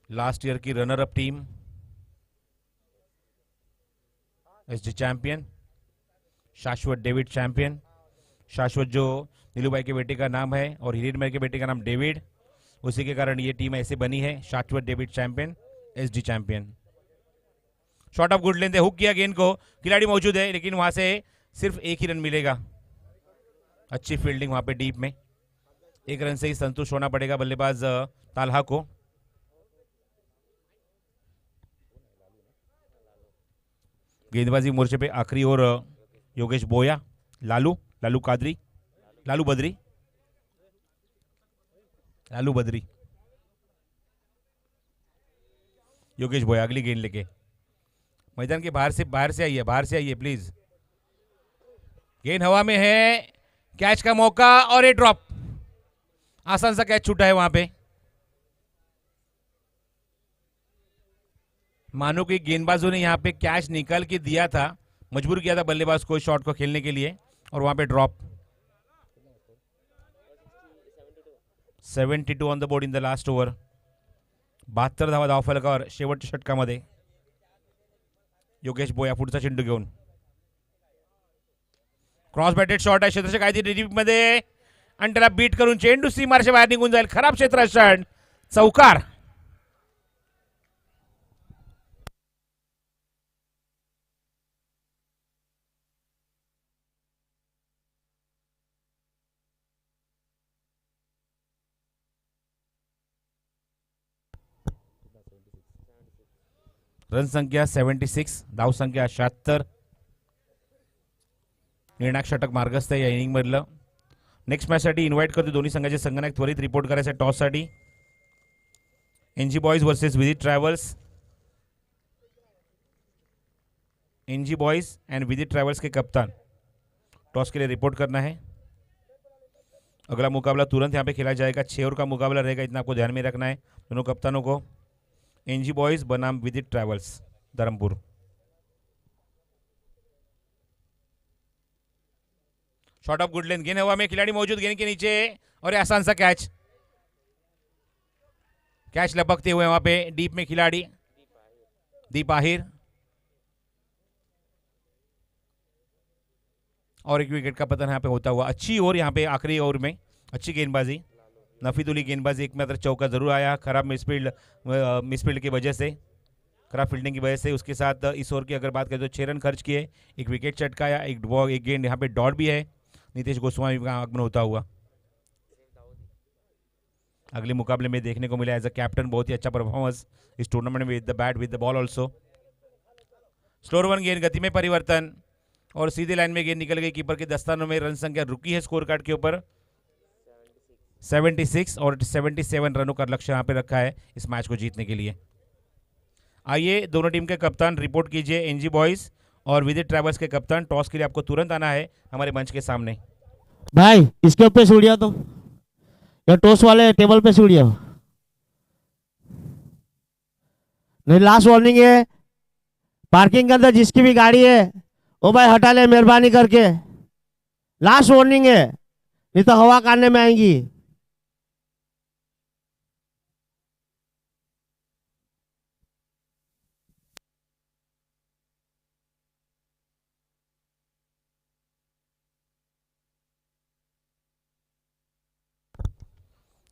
लास्ट ईयर की runner up team SD champion, Shashwat David champion. Shashwat जो नीलू भाई के बेटे का नाम है और हिरेनमल के बेटे का नाम डेविड, उसी के कारण ये टीम ऐसे बनी है. शाश्वत David champion, SD champion. Shot of good length, hook किया गेंद को. खिलाड़ी मौजूद है लेकिन वहां से सिर्फ एक ही रन मिलेगा. अच्छी फील्डिंग वहां पे डीप में. एक रन से ही संतुष्ट होना पड़ेगा बल्लेबाज ताल्हा को. गेंदबाजी मोर्चे पे आखिरी ओवर योगेश बोया, लालू बद्री. योगेश बोया अगली गेंद लेके मैदान के बाहर से आइए प्लीज. गेंद हवा में है, कैच का मौका और ये ड्रॉप. आसान सा कैच छूटा है वहां पे. मानो कि गेंदबाजों ने यहाँ पे कैच निकाल के दिया था, मजबूर किया था बल्लेबाज को शॉट को खेलने के लिए, और वहां पे drop. 72 on the board in the last over. 72 धावा धावफलकावर शेवटच्या षटकामध्ये. योगेश बोया पुढचा चेंडू घेऊन. क्रॉस बॅटेड शॉट आहे. क्षेत्ररक्षक आहे डीप मध्ये आणि त्याला बीट करून चेंडू सीमारच्या बाहेर निघून जाईल. खराब क्षेत्ररक्षण, चौकार. रन संख्या 76, धाव संख्या 76. निर्णायक षटक मार्गस्थ आहे या इनिंग मधलं. नेक्स्ट मॅच साठी इन्व्हाइट करतो दोन्ही संघाचे संघनायक त्वरित रिपोर्ट करायचे टॉस साठी. एनजी बॉयज वर्सेस विदित ट्रॅव्हल्स. एनजी बॉयज एंड विदित ट्रैवल्स के कप्तान टॉस के लिए रिपोर्ट करना है. अगला मुकाबला तुरंत यहाँ पे खेला जाएगा. 6 ओवर का मुकाबला रहेगा, इतना आपको ध्यान में रखना है दोनों कप्तानों को. एनजी बॉयज बनाम विदित travels Dharampur. Shot of good length, गेंद हवा में, खिलाड़ी मौजूद गेंद के नीचे और आसान सा कैच. कैच लपकते हुए वहां पे डीप में खिलाड़ी दीप आहिर. और एक विकेट का पतन यहाँ पे होता हुआ. अच्छी ओवर यहाँ पे आखिरी ओवर में, अच्छी गेंदबाजी, नफीदुली गेंदबाजी. एक मात्र चौका जरूर आया, खराब मिसफील्ड की वजह से, खराब फील्डिंग की वजह से. उसके साथ इस ओवर की अगर बात करें तो 6 रन खर्च किए, एक विकेट चटकाया, एक गेंद यहाँ पे डॉट भी है. नीतीश गोस्वामी का आगमन होता हुआ अगले मुकाबले में देखने को मिला. एज अ कैप्टन बहुत ही अच्छा परफॉर्मेंस इस टूर्नामेंट में, with the bat with the ball also. स्लोर one गेंद, गति में परिवर्तन और सीधे लाइन में गेंद निकल गई कीपर के दस्तानों में. रन संख्या रुकी है स्कोर कार्ड के ऊपर 76 और 77 रनों का लक्ष्य यहाँ पे रखा है इस मैच को जीतने के लिए. आइए दोनों टीम के कप्तान रिपोर्ट कीजिए। एनजी बॉयज़ और विदित ट्रैवल्स के कप्तान, टॉस के लिए आपको तुरंत आना है हमारे मंच के सामने। भाई इसके ऊपर सीढ़िया तो या टॉस वाले टेबल पे सीढ़िया नहीं। लास्ट वार्निंग है, पार्किंग के अंदर जिसकी भी गाड़ी है वो भाई हटा ले मेहरबानी करके। लास्ट वार्निंग है, नहीं तो हवा काटने में आएंगी।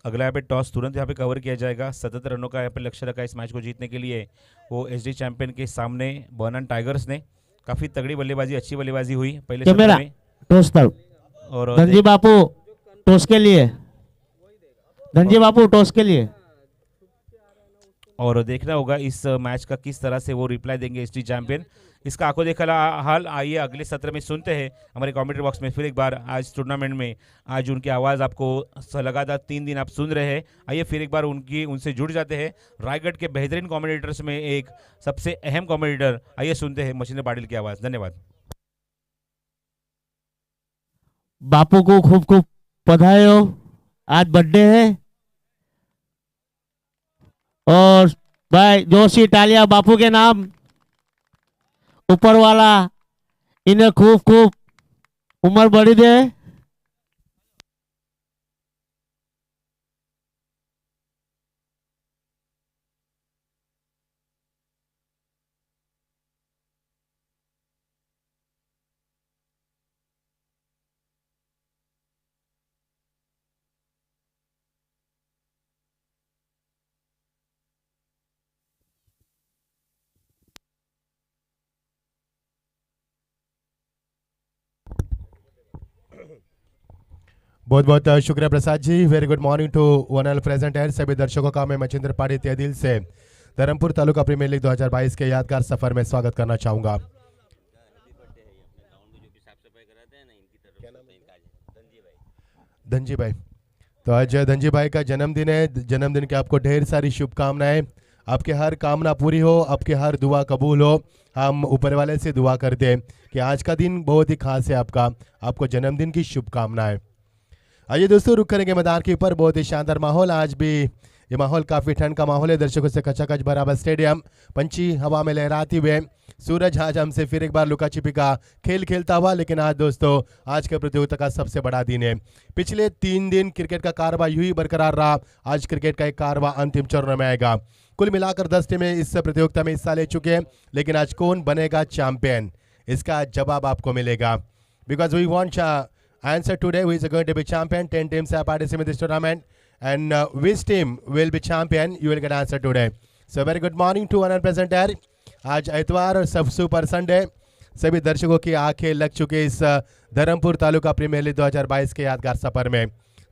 अगला यहाँ पे टॉस तुरंत यहाँ पे कवर किया जाएगा। 77 रनों का यहाँ पे लक्ष्य रखा इस मैच को जीतने के लिए। वो एसडी चैंपियन के सामने बर्नन टाइगर्स ने काफ़ी तगड़ी बल्लेबाजी, अच्छी बल्लेबाजी हुई पहले सत्र में। टॉस पर और धनजी बापू टॉस के लिए, धनजी बापू टॉस के लिए। और देखना होगा इस मैच का किस तरह से वो रिप्लाई देंगे एसडी चैंपियन। इसका आंखों देखा हाल आइए अगले सत्र में सुनते हैं हमारे कमेंट्री बॉक्स में फिर एक बार। आज टूर्नामेंट में आज उनकी आवाज़ आपको लगातार 3 दिन आप सुन रहे हैं। आइए फिर एक बार उनसे जुड़ जाते हैं। रायगढ़ के बेहतरीन कमेंटेटर्स में एक सबसे अहम कमेंटेटर, आइए सुनते हैं मचिंद्र पाटिल की आवाज़। धन्यवाद। बापू को खूब खूब बधाई हो, आज बर्थडे है। और भाई जोशी टालिया बापू के नाम, ऊपर वाला इन्हें खूब खूब उम्र बढ़ी दे। बहुत बहुत शुक्रिया Prasad ji. Very good morning to one all present है। सभी दर्शकों का मैं मचिंद्र पाटिल तहे दिल से धर्मपुर तालुका प्रीमियर लीग 2022 के यादगार सफर में स्वागत करना चाहूंगा। धनजी भाई, तो आज धनजी भाई का जन्मदिन है। जन्मदिन की आपको ढेर सारी शुभकामनाएं। आपके हर कामना पूरी हो, आपके हर दुआ कबूल हो। हम ऊपर वाले से दुआ करते हैं कि आज का दिन बहुत ही खास है आपको जन्मदिन की शुभकामनाएं। आइए दोस्तों रुक करेंगे मैदान के ऊपर। बहुत ही शानदार माहौल, आज भी ये माहौल काफ़ी ठंड का माहौल है। दर्शकों से कचाकच बराबर स्टेडियम, पंछी हवा में लहराते हुए, सूरज आज हमसे फिर एक बार लुका छिपी का खेल खेलता हुआ। लेकिन आज दोस्तों आज के प्रतियोगिता का सबसे बड़ा दिन है। पिछले 3 दिन क्रिकेट का कारवा यूं ही बरकरार रहा। आज क्रिकेट का एक कारवा अंतिम चरण में आएगा। कुल मिलाकर 10 टीमें इस प्रतियोगिता में हिस्सा ले चुके हैं। लेकिन आज कौन बनेगा चैंपियन, इसका जवाब आपको मिलेगा। Because we want answer today who is going to be champion. 10 teams have participated in this tournament, and which team will be champion, you will get answer today. So very good morning to one and present here. आज इतवार और सब super Sunday, सभी दर्शकों की आंखें लग चुके इस धर्मपुर तालुका प्रीमियर लीग 2022 के यादगार सफर में।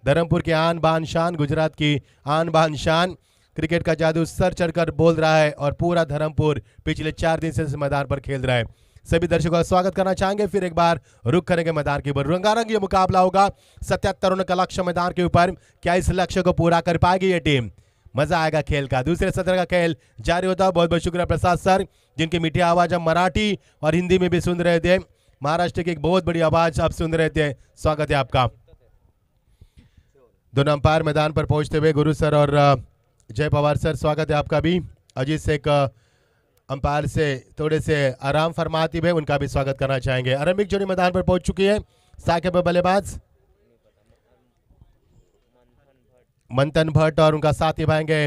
धर्मपुर की आन बान शान, गुजरात की आन बान शान, क्रिकेट का जादू सर चढ़कर बोल रहा है और पूरा धर्मपुर पिछले 4 दिन से इस मैदान पर खेल रहा है। सभी दर्शकों का स्वागत करना चाहेंगे। फिर एक बार रुक करेंगे मैदान के ऊपर। रंगारंग ये मुकाबला होगा। 77 रनों का लक्ष्य मैदान के ऊपर। क्या इस लक्ष्य को पूरा कर पाएगी ये टीम? मजा आएगा खेल का। दूसरे सत्र का खेल जारी होता है। बहुत बहुत शुक्रिया प्रसाद सर, जिनकी मीठी आवाज हम मराठी और हिंदी में भी सुन रहे थे। महाराष्ट्र की एक बहुत बड़ी आवाज आप सुन रहे थे। स्वागत है आपका। दोनों अंपायर मैदान पर पहुंचते हुए गुरु सर और जय पवार सर, स्वागत है आपका भी। अजीत से एक अंपायर से थोड़े से आराम फरमाते हुए उनका भी स्वागत करना चाहेंगे। आरंभिक जोड़ी मैदान पर पहुंच चुकी है। साके पर बल्लेबाज मंथन भट्ट और उनका साथी भाएंगे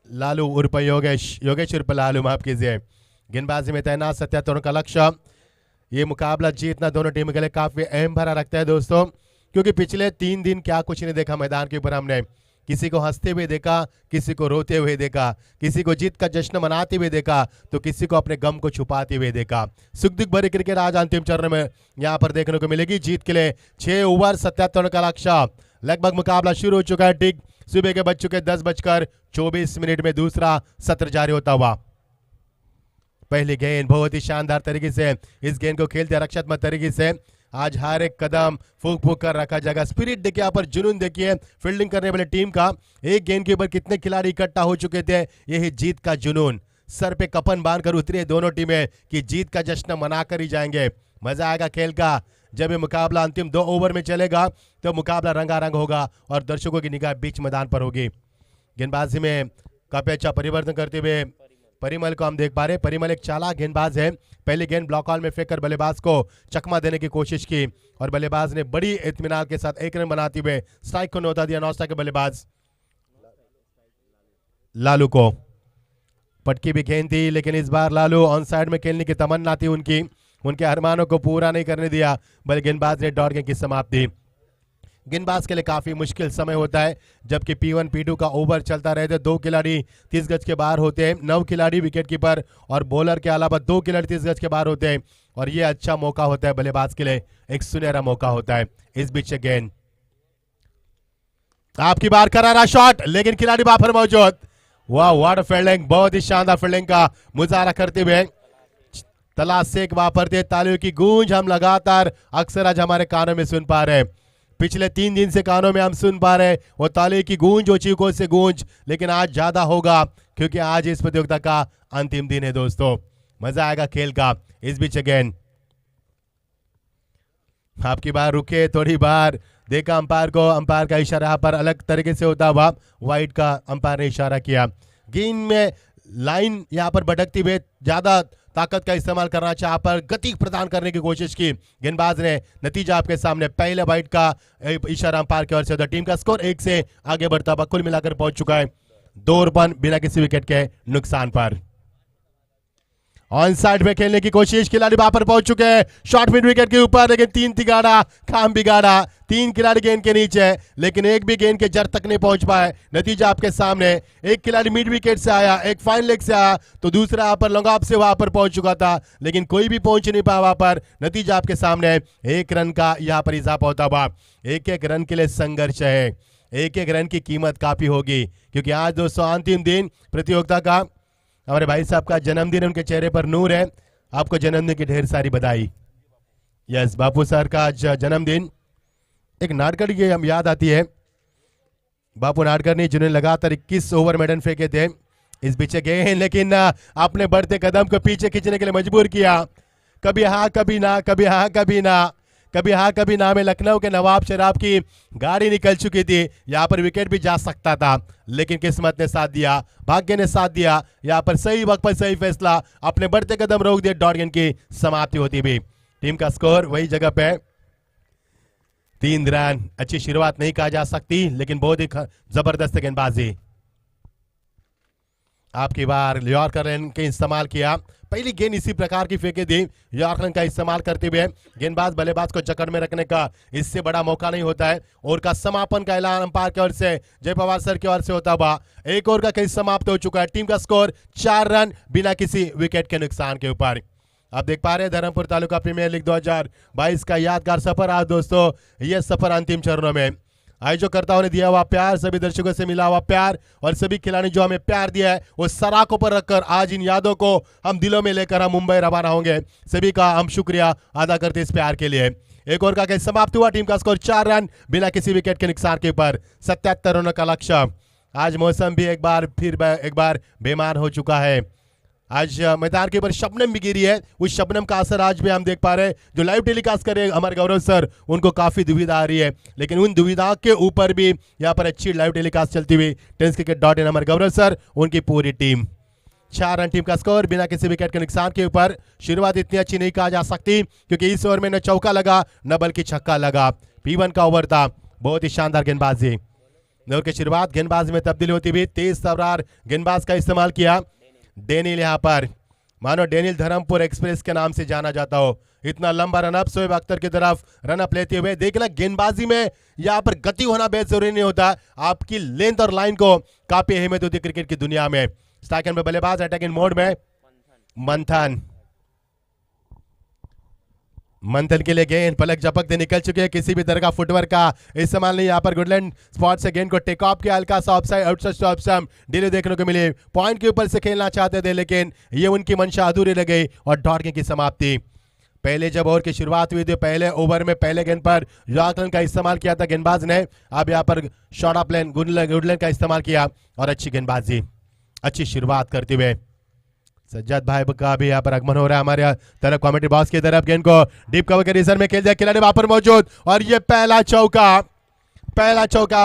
लालू उर्फ योगेश उर्फ लालू, माफ कीजिए। गेंदबाजी में तैनात 77 रनों का लक्ष्य। ये मुकाबला जीतना दोनों टीमों के लिए काफी अहम भरा रखता है दोस्तों, क्योंकि पिछले 3 दिन क्या कुछ नहीं देखा मैदान के ऊपर। हमने किसी को हंसते हुए देखा, किसी को रोते हुए देखा, किसी को जीत का जश्न मनाते हुए देखा, तो किसी को अपने गम को छुपाते हुए देखा। सुख दुख भरी क्रिकेट आज अंतिम चरण में यहां पर देखने को मिलेगी। जीत के लिए 6 ओवर 77 रन का लक्ष्य। लगभग मुकाबला शुरू हो चुका है। ठीक सुबह के बज चुके 10:24 में दूसरा सत्र जारी होता हुआ। पहली गेंद बहुत ही शानदार तरीके से इस गेंद को खेलते रक्षात्मक तरीके से। आज हर एक कदम फूक फूक कर रखा जाएगा। स्पिरिट देखिए, यहाँ पर जुनून देखिए फील्डिंग करने वाले टीम का। एक गेंद के ऊपर कितने खिलाड़ी इकट्ठा हो चुके थे, यही जीत का जुनून। सर पे कफन बांध कर उतरी है दोनों टीमें कि जीत का जश्न मनाकर ही जाएंगे। मजा आएगा खेल का। जब ये मुकाबला अंतिम 2 ओवर में चलेगा तो मुकाबला रंगारंग होगा और दर्शकों की निगाह बीच मैदान पर होगी। गेंदबाजी में काफी अच्छा परिवर्तन करते हुए परिमल को हम देख पा रहे हैं। परिमल एक चालाक गेंदबाज है। पहली गेंद ब्लॉक हॉल में फेंककर बल्लेबाज को चकमा देने की कोशिश की और बल्लेबाज ने बड़ी इत्मीनान के साथ 1 रन बनाते हुए स्ट्राइक को न्योता दिया। नौस्टा के बल्लेबाज लालू को पटकी भी गेंद थी, लेकिन इस बार लालू ऑन साइड में खेलने की तमन्ना थी उनके अरमानों को पूरा नहीं करने दिया, बल्कि गेंदबाज ने डॉट गेंद की समाप्ति। गेंदबाज के लिए काफी मुश्किल समय होता है जबकि P1 P2 का ओवर चलता रहे तो 2 खिलाड़ी 30 गज के बाहर होते हैं, 9 खिलाड़ी विकेट कीपर और बॉलर के अलावा 2 खिलाड़ी 30 गज के बाहर होते हैं और ये अच्छा मौका होता है बल्लेबाज के लिए, एक सुनहरा मौका होता है। इस बीच गेंद आपकी बार करारा शॉट, लेकिन खिलाड़ी वहां पर मौजूद। वाह व्हाट अ फील्डिंग, बहुत ही शानदार फील्डिंग का मुजाहरा करते हुए तलाश से एक वापरते तालियों की गूंज हम लगातार अक्सर आज हमारे कानों में सुन पा रहे हैं। पिछले 3 दिन से कानों में हम सुन पा रहे हैं वो तालियों की गूंज, वो चीखों से गूंज, लेकिन आज ज्यादा होगा क्योंकि आज इस प्रतियोगिता का अंतिम दिन है दोस्तों। मजा आएगा खेल का। इस बीच अगेन आपकी बार रुके, थोड़ी बार देखा अंपायर को, अंपायर का इशारा यहाँ पर अलग तरीके से होता हुआ वाइड का अंपायर ने इशारा किया। गेंद में लाइन यहाँ पर भटकती हुए ज्यादा ताकत का इस्तेमाल करना चाहा पर गति प्रदान करने की कोशिश की गेंदबाज ने। नतीजा आपके सामने, पहले वाइड का इशारा अंपायर की ओर से। टीम का स्कोर 1 से आगे बढ़ता हुआ कुल मिलाकर पहुंच चुका है 2 रन बिना किसी विकेट के नुकसान पर। ऑन साइड में खेलने की कोशिश, खिलाड़ी वहां पर पहुंच चुके हैं शॉर्ट मिड विकेट के ऊपर, लेकिन 3 तिगाड़ा काम बिगाड़ा। 3 खिलाड़ी गेंद के नीचे, लेकिन एक भी गेंद के जड़ तक नहीं पहुंच पाए। नतीजा आपके सामने, एक खिलाड़ी मिड विकेट से आया, एक फाइन लेग से आया, तो दूसरा यहाँ पर लॉन्ग ऑफ से वहां पर पहुंच चुका था, लेकिन कोई भी पहुंच नहीं पाया वहां पर। नतीजा आपके सामने, 1 रन का यहाँ पर इजाफा होता हुआ। 1-1 रन के लिए संघर्ष है, 1-1 रन की कीमत काफी होगी क्योंकि आज दोस्तों अंतिम दिन प्रतियोगिता का। हमारे भाई साहब का जन्मदिन, उनके चेहरे पर नूर है। आपको जन्मदिन की ढेर सारी बधाई। यस, बापू सर का आज जन्मदिन। एक नाटकर की हम याद आती है, बापू नाटकर ने जिन्होंने लगातार 21 ओवर मेडन फेंके थे। इस पीछे गए लेकिन अपने बढ़ते कदम को पीछे खींचने के लिए मजबूर किया। कभी हाँ कभी ना, कभी हाँ कभी ना, कभी हाँ कभी ना में लखनऊ के नवाब शराब की गाड़ी निकल चुकी थी। यहाँ पर विकेट भी जा सकता था, लेकिन किस्मत ने साथ दिया, भाग्य ने साथ दिया। यहाँ पर सही वक्त पर सही फैसला, अपने बढ़ते कदम रोक दिए, डॉट गेंद की समाप्ति होती भी। टीम का स्कोर वही जगह पे 3 रन। अच्छी शुरुआत नहीं कहा जा सकती, लेकिन बहुत ही जबरदस्त गेंदबाजी। आपकी बार यॉर्कर रन के इस्तेमाल किया। पहली गेंद इसी प्रकार की फेंके दी, यॉर्कर रन का इस्तेमाल करते हुए गेंदबाज बल्लेबाज को जकड़ में रखने का इससे बड़ा मौका नहीं होता है। ओवर का समापन का ऐलान अंपायर की ओर से, जय पवार सर की ओर से होता हुआ। 1 ओवर का खेल समाप्त हो चुका है। टीम का स्कोर 4 रन बिना किसी विकेट के नुकसान के ऊपर। आप देख पा रहे हैं धर्मपुर तालुका प्रीमियर लीग 2022 का यादगार सफर। आज दोस्तों यह सफर अंतिम चरणों में। आयोजकर्ताओं ने दिया हुआ प्यार, सभी दर्शकों से मिला हुआ प्यार और सभी खिलाड़ी जो हमें प्यार दिया है वो सराखों पर रखकर आज इन यादों को हम दिलों में लेकर हम मुंबई रवाना होंगे। सभी का हम शुक्रिया अदा करते इस प्यार के लिए। 1 ओवर का खेल समाप्त हुआ। टीम का स्कोर 4 रन बिना किसी विकेट के नुकसान के ऊपर। 77 रनों का लक्ष्य। आज मौसम भी एक बार बेमान हो चुका है। आज मैदान के ऊपर शबनम भी गिरी है। उस शबनम का असर आज भी हम देख पा रहे हैं। जो लाइव टेलीकास्ट कर रहे हैं हमारे गौरव सर, उनको काफी दुविधा आ रही है, लेकिन उन दुविधा के ऊपर भी यहाँ पर अच्छी लाइव टेलीकास्ट चलती हुई tenniscricket.in हमारे गौरव सर, उनकी पूरी टीम। 4 रन टीम का स्कोर बिना किसी विकेट के नुकसान के ऊपर। शुरुआत इतनी अच्छी नहीं कहा जा सकती क्योंकि इस ओवर में न चौका लगा न बल्कि छक्का लगा। P1 का ओवर था। बहुत ही शानदार गेंदबाजी। ओवर की शुरुआत गेंदबाजी में तब्दीली होती हुई, तेज तर्रार गेंदबाज का इस्तेमाल किया डेनियल। यहाँ पर मानो डेनियल धर्मपुर एक्सप्रेस के नाम से जाना जाता हो। इतना लंबा रनअप शोएब अख्तर की तरफ रनअप लेते हुए। देखना गेंदबाजी में यहाँ पर गति होना बेहद जरूरी नहीं होता, आपकी लेंथ और लाइन को काफी अहमियत होती है क्रिकेट की दुनिया में। स्ट्राइक एंड में बल्लेबाज अटैकिंग मोड में मंथन के लिए गेंद पलक झपकते निकल चुके हैं। किसी भी तरह का फुटवर्क का इस्तेमाल नहीं। यहाँ पर गुडलैंड स्पॉट से गेंद को टेक ऑफ किया, हल्का सा offside outside off stump delay देखने को मिले। पॉइंट के ऊपर से खेलना चाहते थे, लेकिन ये उनकी मंशा अधूरी रह गई और डॉट गेंद की समाप्ति। पहले जब ओवर की शुरुआत हुई थी, पहले ओवर में पहले गेंद पर यॉर्कर का इस्तेमाल किया था गेंदबाज ने। अब यहाँ पर शॉर्ट ऑफ लेन गुडलैंड का इस्तेमाल किया और अच्छी गेंदबाजी, अच्छी शुरुआत करते हुए सज्जाद भाई का भी यहाँ पर आगमन हो रहा है हमारे तरफ कमेटी बॉक्स की तरफ। गेंद को डीप कवर के रीजन में खेल दिया खिलाड़ी वहां पर मौजूद और ये पहला चौका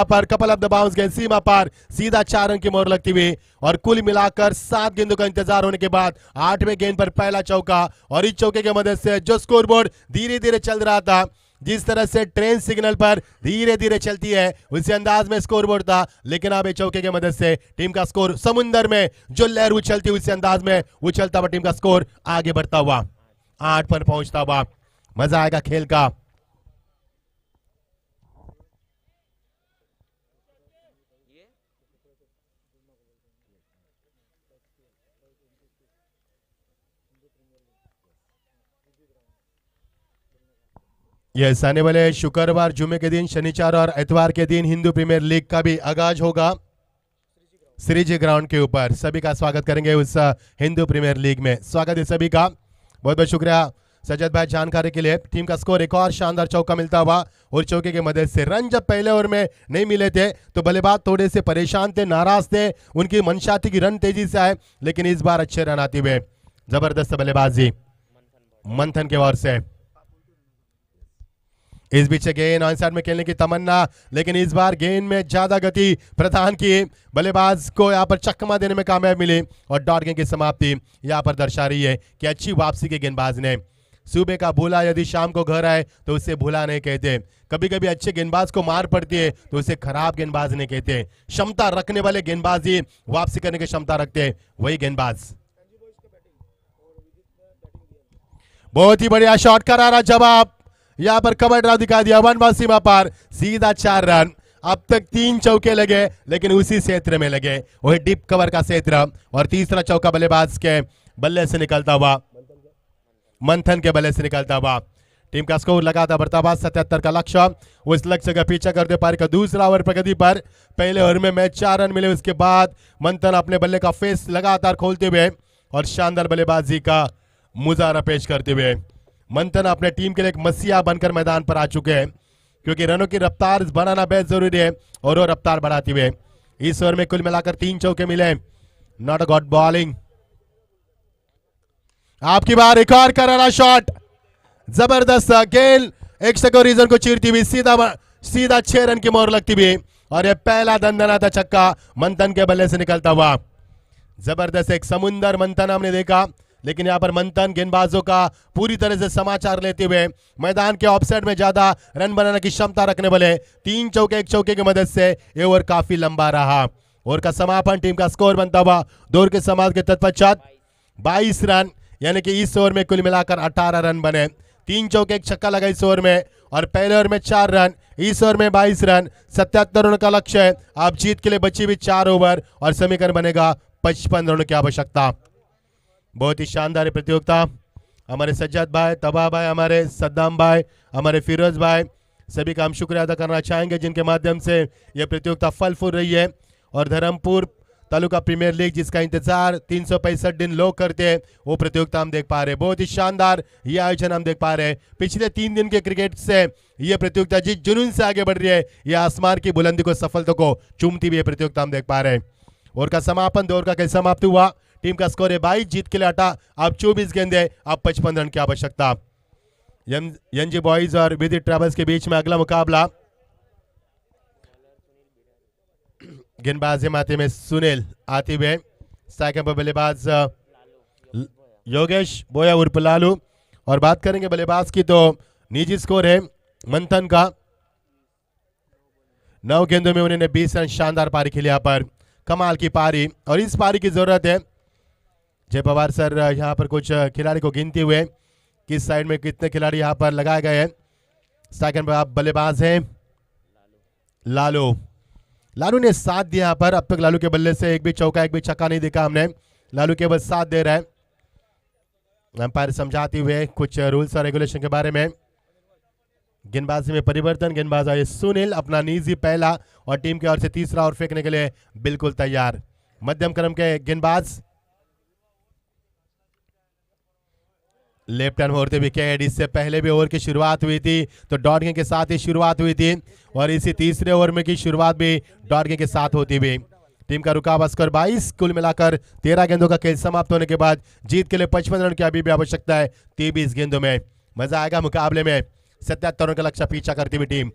पर कपल ऑफ द बाउंस गेंद सीमा पार सीधा 4 रन की मोहर लगती हुई और कुल मिलाकर 7 गेंदों का इंतजार होने के बाद 8वें गेंद पर पहला चौका। और इस चौके की मदद से जो स्कोरबोर्ड धीरे धीरे चल रहा था, जिस तरह से ट्रेन सिग्नल पर धीरे धीरे चलती है उसी अंदाज में स्कोरबोर्ड था, लेकिन अब इस चौके की मदद से टीम का स्कोर समुंदर में जो लहर उछलती उसी अंदाज में उछलता हुआ टीम का स्कोर आगे बढ़ता हुआ 8 पर पहुंचता हुआ। मजा आएगा खेल का। यस, आने वाले शुक्रवार, जुमे के दिन, शनिवार और इतवार के दिन हिंदू प्रीमियर लीग का भी आगाज होगा श्रीजी ग्राउंड के ऊपर। सभी का स्वागत करेंगे उस हिंदू प्रीमियर लीग में। स्वागत है सभी का, बहुत बहुत शुक्रिया सज्जद भाई जानकारी के लिए। टीम का स्कोर एक और शानदार चौका मिलता हुआ और चौके की मदद से रन जब पहले ओवर में नहीं मिले थे तो बल्लेबाज थोड़े से परेशान थे, नाराज थे, उनकी मंशा थी कि रन तेजी से आए, लेकिन इस बार अच्छे रन आते हुए जबरदस्त बल्लेबाजी मंथन के ओर से। इस बीच गेंद ऑन साइड में खेलने की तमन्ना, लेकिन इस बार गेंद में ज्यादा गति प्रदान की, बल्लेबाज को यहां पर चकमा देने में कामयाब मिली और डॉट गेंद की समाप्ति यहां पर दर्शा रही है कि अच्छी वापसी के गेंदबाज ने। सुबह का भूला यदि शाम को घर आए तो उसे भूला नहीं कहते। कभी कभी अच्छे गेंदबाज को मार पड़ती है तो उसे खराब गेंदबाज नहीं कहते। क्षमता रखने वाले गेंदबाज ही वापसी करने की क्षमता रखते हैं, वही गेंदबाज। बहुत ही बढ़िया शॉट, करारा जवाब, यहां पर कवर ड्राइव दिखा दिया, 1 बॉल सीमा पार सीधा 4 रन। अब तक 3 चौके लगे, लेकिन उसी क्षेत्र में लगे, वही डीप कवर का क्षेत्र। और तीसरा चौका बल्लेबाज के बल्ले से निकलता हुआ, मंथन के बल्ले से निकलता हुआ। टीम का स्कोर लगातार बढ़ता हुआ 77 का लक्ष्य, उस लक्ष्य का पीछा करते पारी का दूसरा ओवर प्रगति पर। पहले ओवर में मैच 4 रन मिले, उसके बाद मंथन अपने बल्ले का फेस लगातार खोलते हुए और शानदार बल्लेबाजी का मुजाहरा पेश करते हुए मंथन अपने टीम के लिए एक मसीहा बनकर मैदान पर आ चुके हैं, क्योंकि रनों की रफ्तार बढ़ाना बेहद जरूरी है और वो रफ्तार बढ़ाते हुए इस ओवर में कुल मिलाकर 3 चौके मिले। Not a good bowling. आपकी बार एक और करारा शॉट, जबरदस्त गेंद एक स्कोर रीजन को चीरती हुई सीधा 6 रन की मोहर लगती हुई और यह पहला दंदनाता छक्का मंथन के बल्ले से निकलता हुआ। जबरदस्त एक समुंदर मंथन हमने देखा, लेकिन यहां पर मंथन गेंदबाजों का पूरी तरह से समाचार लेते हुए मैदान के ऑफसाइड में ज्यादा रन बनाने की क्षमता रखने वाले 3 चौके 1 चौके की मदद से ये ओवर काफी लंबा रहा। ओवर का समापन टीम का स्कोर बनता हुआ 2 ओवर के समाप्त के तत्पश्चात 22 रन, यानी कि इस ओवर में कुल मिलाकर 18 रन बने। 3 चौके 1 छक्का लगा इस ओवर में और पहले ओवर में 4 रन, इस ओवर में 22 रन, 77 रनों का लक्ष्य है। आप जीत के लिए बची हुई 4 ओवर और समीकरण बनेगा 55 रनों की आवश्यकता। बहुत ही शानदार प्रतियोगिता। हमारे सज्जाद भाई, तबाह भाई, हमारे सद्दाम भाई, हमारे फिरोज भाई, सभी का हम शुक्रिया अदा करना चाहेंगे जिनके माध्यम से यह प्रतियोगिता फल फूल रही है। और धर्मपुर तालुका प्रीमियर लीग जिसका इंतजार 365 दिन लोग करते हैं, वो प्रतियोगिता हम देख पा रहे हैं। बहुत ही शानदार ये आयोजन हम देख पा रहे हैं। पिछले 3 दिन के क्रिकेट से ये प्रतियोगिता जिस जुनून से आगे बढ़ रही है, यह आसमान की बुलंदी को, सफलता को चूमती हुई प्रतियोगिता हम देख पा रहे हैं। और का समापन 2 ओवर का कैसे समाप्त हुआ। टीम का स्कोर है 22, जीत के लिए 8, अब 24 गेंदे, अब 55 रन की आवश्यकता। एनजी बॉयज और विदित ट्रैवल्स के बीच में अगला मुकाबला। गेंदबाज माथे में सुनील आते हुए, साइकिल पर बल्लेबाज योगेश बोया उर्फ लालू। और बात करेंगे बल्लेबाज की तो निजी स्कोर है मंथन का 9 गेंदों में उन्होंने 20 रन, शानदार पारी खेली यहाँ पर, कमाल की पारी। और इस पारी की जरूरत है। जय पवार सर यहाँ पर कुछ खिलाड़ी को गिनते हुए किस साइड में कितने खिलाड़ी यहाँ पर लगाए गए हैं। सेकंड पर आप बल्लेबाज हैं लालू ने साथ दिया यहाँ पर। अब तक लालू के बल्ले से एक भी चौका एक भी छक्का नहीं देखा हमने। लालू केवल साथ दे रहा है। अंपायर समझाते हुए कुछ रूल्स और रेगुलेशन के बारे में। गेंदबाजी में परिवर्तन, गेंदबाज आए सुनील अपना निजी पहला और टीम की ओर से तीसरा ओवर फेंकने के लिए बिल्कुल तैयार। मध्यम क्रम के गेंदबाज लेफ्ट हैंड होते विकेट। इससे पहले भी ओवर की शुरुआत हुई थी तो डॉट गेंद के साथ ही शुरुआत हुई थी और इसी तीसरे ओवर में की शुरुआत भी डॉट गेंद के साथ होती हुई। टीम का रुकावा स्कोर 22। कुल मिलाकर 13 गेंदों का खेल समाप्त होने के बाद जीत के लिए 55 रन की अभी भी आवश्यकता है 23 गेंदों में। मजा आएगा मुकाबले में। 77 रन का लक्ष्य पीछा करती हुई टीम।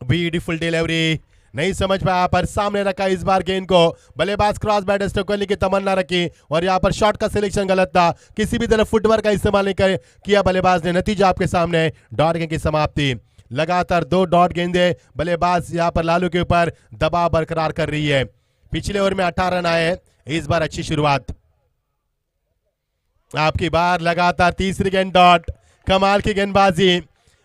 ब्यूटीफुल डिलीवरी, नहीं समझ पाया पर सामने रखा इस बार गेंद को। बल्लेबाज क्रॉस बैट स्ट्रोक करने की तमन्ना रखी और यहां पर शॉट का सिलेक्शन गलत था। किसी भी तरह फुटवर्क का इस्तेमाल नहीं किया बल्लेबाज ने। नतीजा आपके सामने, डॉट गेंद की समाप्ति। लगातार 2 डॉट गेंदे बल्लेबाज यहां पर लालू के ऊपर दबाव बरकरार कर रही है। पिछले ओवर में 18 रन आए, इस बार अच्छी शुरुआत। आपकी बार लगातार तीसरी गेंद डॉट। कमाल की गेंदबाजी,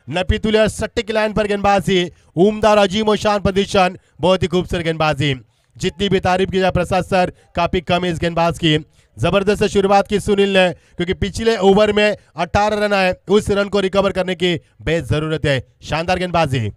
नपीतुल्य सट्टी लाइन पर गेंदबाजी, उम्दा और अजीम शान प्रदर्शन, बहुत ही खूबसूरत गेंदबाजी। जितनी भी तारीफ की जाए प्रसाद सर, काफी कम है इस गेंदबाज की। जबरदस्त शुरुआत की सुनील ने, क्योंकि पिछले ओवर में 18 रन आए, उस रन को रिकवर करने की बेहद जरूरत है। शानदार गेंदबाजी।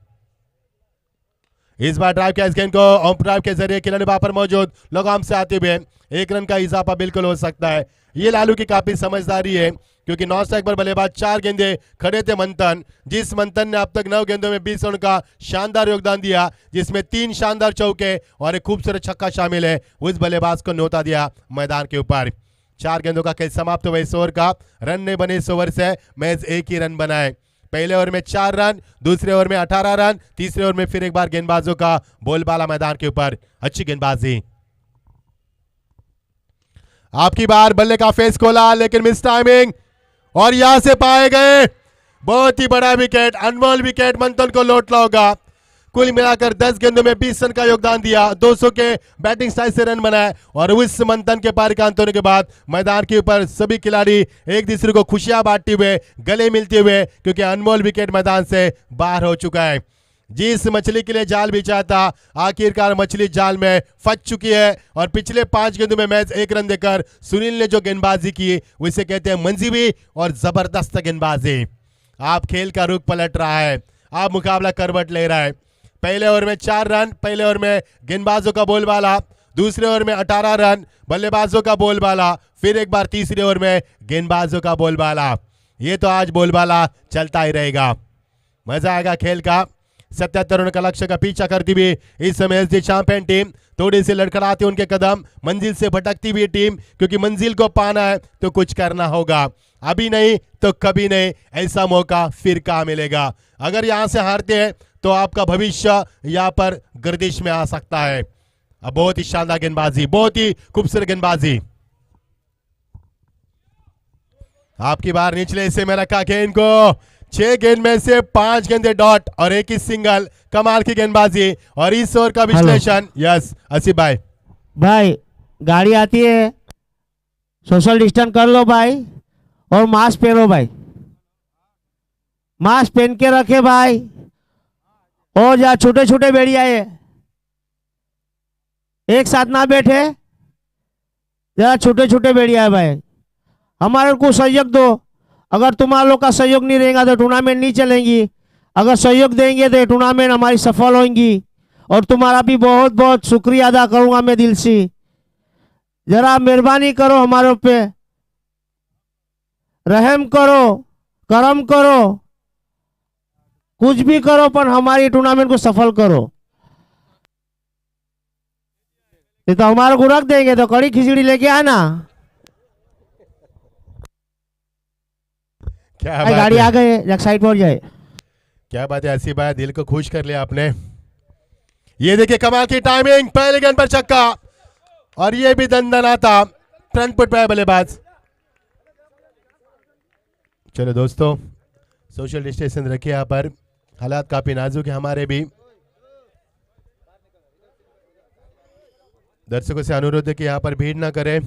इस बार ड्राइव किया इस गेंद को, ऑन ड्राइव के जरिए खिलाड़ी वहां पर मौजूद लगाम से आते हुए 1 रन का इजाफा बिल्कुल हो सकता है। ये लालू की काफी समझदारी है, क्योंकि 9 स्ट्राइक पर बल्लेबाज 4 गेंदे खड़े थे मंथन। जिस मंथन ने अब तक 9 गेंदों में 20 रन का शानदार योगदान दिया, जिसमें 3 शानदार चौके और एक खूबसूरत छक्का शामिल है, उस बल्लेबाज को न्योता दिया मैदान के ऊपर। 4 गेंदों का खेल समाप्त हुआ इस ओवर का। रन नहीं बने इस ओवर से, मैच 1 ही रन बनाए। पहले ओवर में 4 रन, दूसरे ओवर में 18 रन, तीसरे ओवर में फिर एक बार गेंदबाजों का बोलबाला मैदान के ऊपर। अच्छी गेंदबाजी। आपकी बार बल्ले का फेस खोला, लेकिन मिस टाइमिंग और यहां से पाए गए बहुत ही बड़ा विकेट। अनमोल विकेट मंथन को लौटना होगा। कुल मिलाकर 10 गेंदों में 20 रन का योगदान दिया, 200 के बैटिंग स्टाइल से रन बनाए और उस मंथन के पारी का अंत होने के बाद मैदान के ऊपर सभी खिलाड़ी एक दूसरे को खुशियां बांटते हुए, गले मिलते हुए, क्योंकि अनमोल विकेट मैदान से बाहर हो चुका है। जिस मछली के लिए जाल बिछा था, आखिरकार मछली जाल में फंस चुकी है और पिछले 5 गेंदों में मैच 1 रन देकर सुनील ने जो गेंदबाजी की, उसे कहते हैं मंजीवी और जबरदस्त गेंदबाजी। आप खेल का रुख पलट रहा है, आप मुकाबला करवट ले रहा है। पहले ओवर में 4 रन, पहले ओवर में गेंदबाजों का बोलबाला, दूसरे ओवर में 18 रन, बल्लेबाजों का बोलबाला, फिर एक बार तीसरे ओवर में गेंदबाजों का बोलबाला। ये तो आज बोलबाला चलता ही रहेगा। मजा आएगा खेल का। 77 रन का लक्ष्य का पीछा करती हुई इस समय एसडी चैंपियन टीम, थोड़ी सी लड़खड़ाते उनके कदम, मंजिल से भटकती हुई टीम, क्योंकि मंजिल को पाना है तो कुछ करना होगा। अभी नहीं तो कभी नहीं, ऐसा मौका फिर कहाँ मिलेगा। अगर यहां से हारते हैं तो आपका भविष्य यहां पर गर्दिश में आ सकता है। अब बहुत ही शानदार गेंदबाजी, बहुत ही खूबसूरत गेंदबाजी। आपकी बार निचले हिस्से में रखा गेंद को, 6 गेंद में से 5 गेंदे डॉट और 1 ही सिंगल। कमाल की गेंदबाजी और इस ओवर का विश्लेषण। यस आसिफ भाई। भाई गाड़ी आती है, सोशल डिस्टेंस कर लो भाई और मास्क पहनो भाई, मास्क पहन के रखे भाई। और जा छोटे छोटे बेड़िया है, एक साथ ना बैठे, जरा छोटे छोटे बेड़िया है भाई। हमारे को सहयोग दो। अगर तुम्हारा लोग का सहयोग नहीं रहेगा तो टूर्नामेंट नहीं चलेंगी। अगर सहयोग देंगे तो टूर्नामेंट हमारी सफल होंगी। और तुम्हारा भी बहुत बहुत शुक्रिया अदा करूंगा मैं दिल से। जरा मेहरबानी करो हमारे पे, रहम करो, करम करो, कुछ भी करो पर हमारी टूर्नामेंट को सफल करो। नहीं तो हमारे को रख देंगे तो कड़ी खिचड़ी लेके आना। क्या गाड़ी आ गए, एक साइड पर जाए। क्या बात है आसिफ भाई, दिल को खुश कर लिया आपने। ये देखिए कमाल की टाइमिंग, पहले गेंद पर छक्का और ये भी दंदनाता फ्रंट फुट पे बल्लेबाज। चलो दोस्तों, सोशल डिस्टेंस रखिए। यहाँ पर हालात काफी नाजुक है हमारे भी। दर्शकों से अनुरोध है कि यहाँ पर भीड़ ना करें।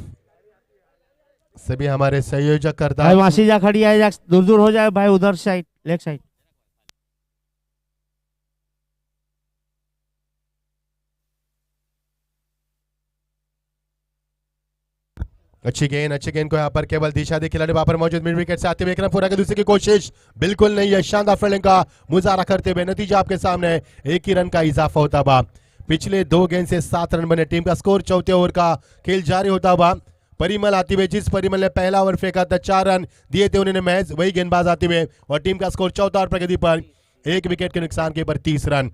सभी हमारे संयोजक करता भाई वहां से जा खड़ी है, जा दूर दूर हो जाए भाई, उधर साइड, लेफ्ट साइड। अच्छी गेंद को यहाँ पर केवल दिशा दे खिलाड़ी वहां पर मौजूद। मिड विकेट से आते हुए एक रन पूरा कर दूसरे की कोशिश बिल्कुल नहीं है। शानदार फील्डिंग का मुजाहरा करते हुए नतीजा आपके सामने, 1 ही रन का इजाफा होता हुआ। पिछले 2 गेंद से 7 रन बने। टीम का स्कोर चौथे ओवर का खेल जारी होता हुआ। परिमल आते हुए, जिस परिमल ने पहला ओवर फेंका था 4 रन दिए थे उन्होंने मैच, वही गेंदबाज आते हुए और टीम का स्कोर चौथा ओवर प्रगति पर 1 विकेट के नुकसान के ऊपर 30 रन।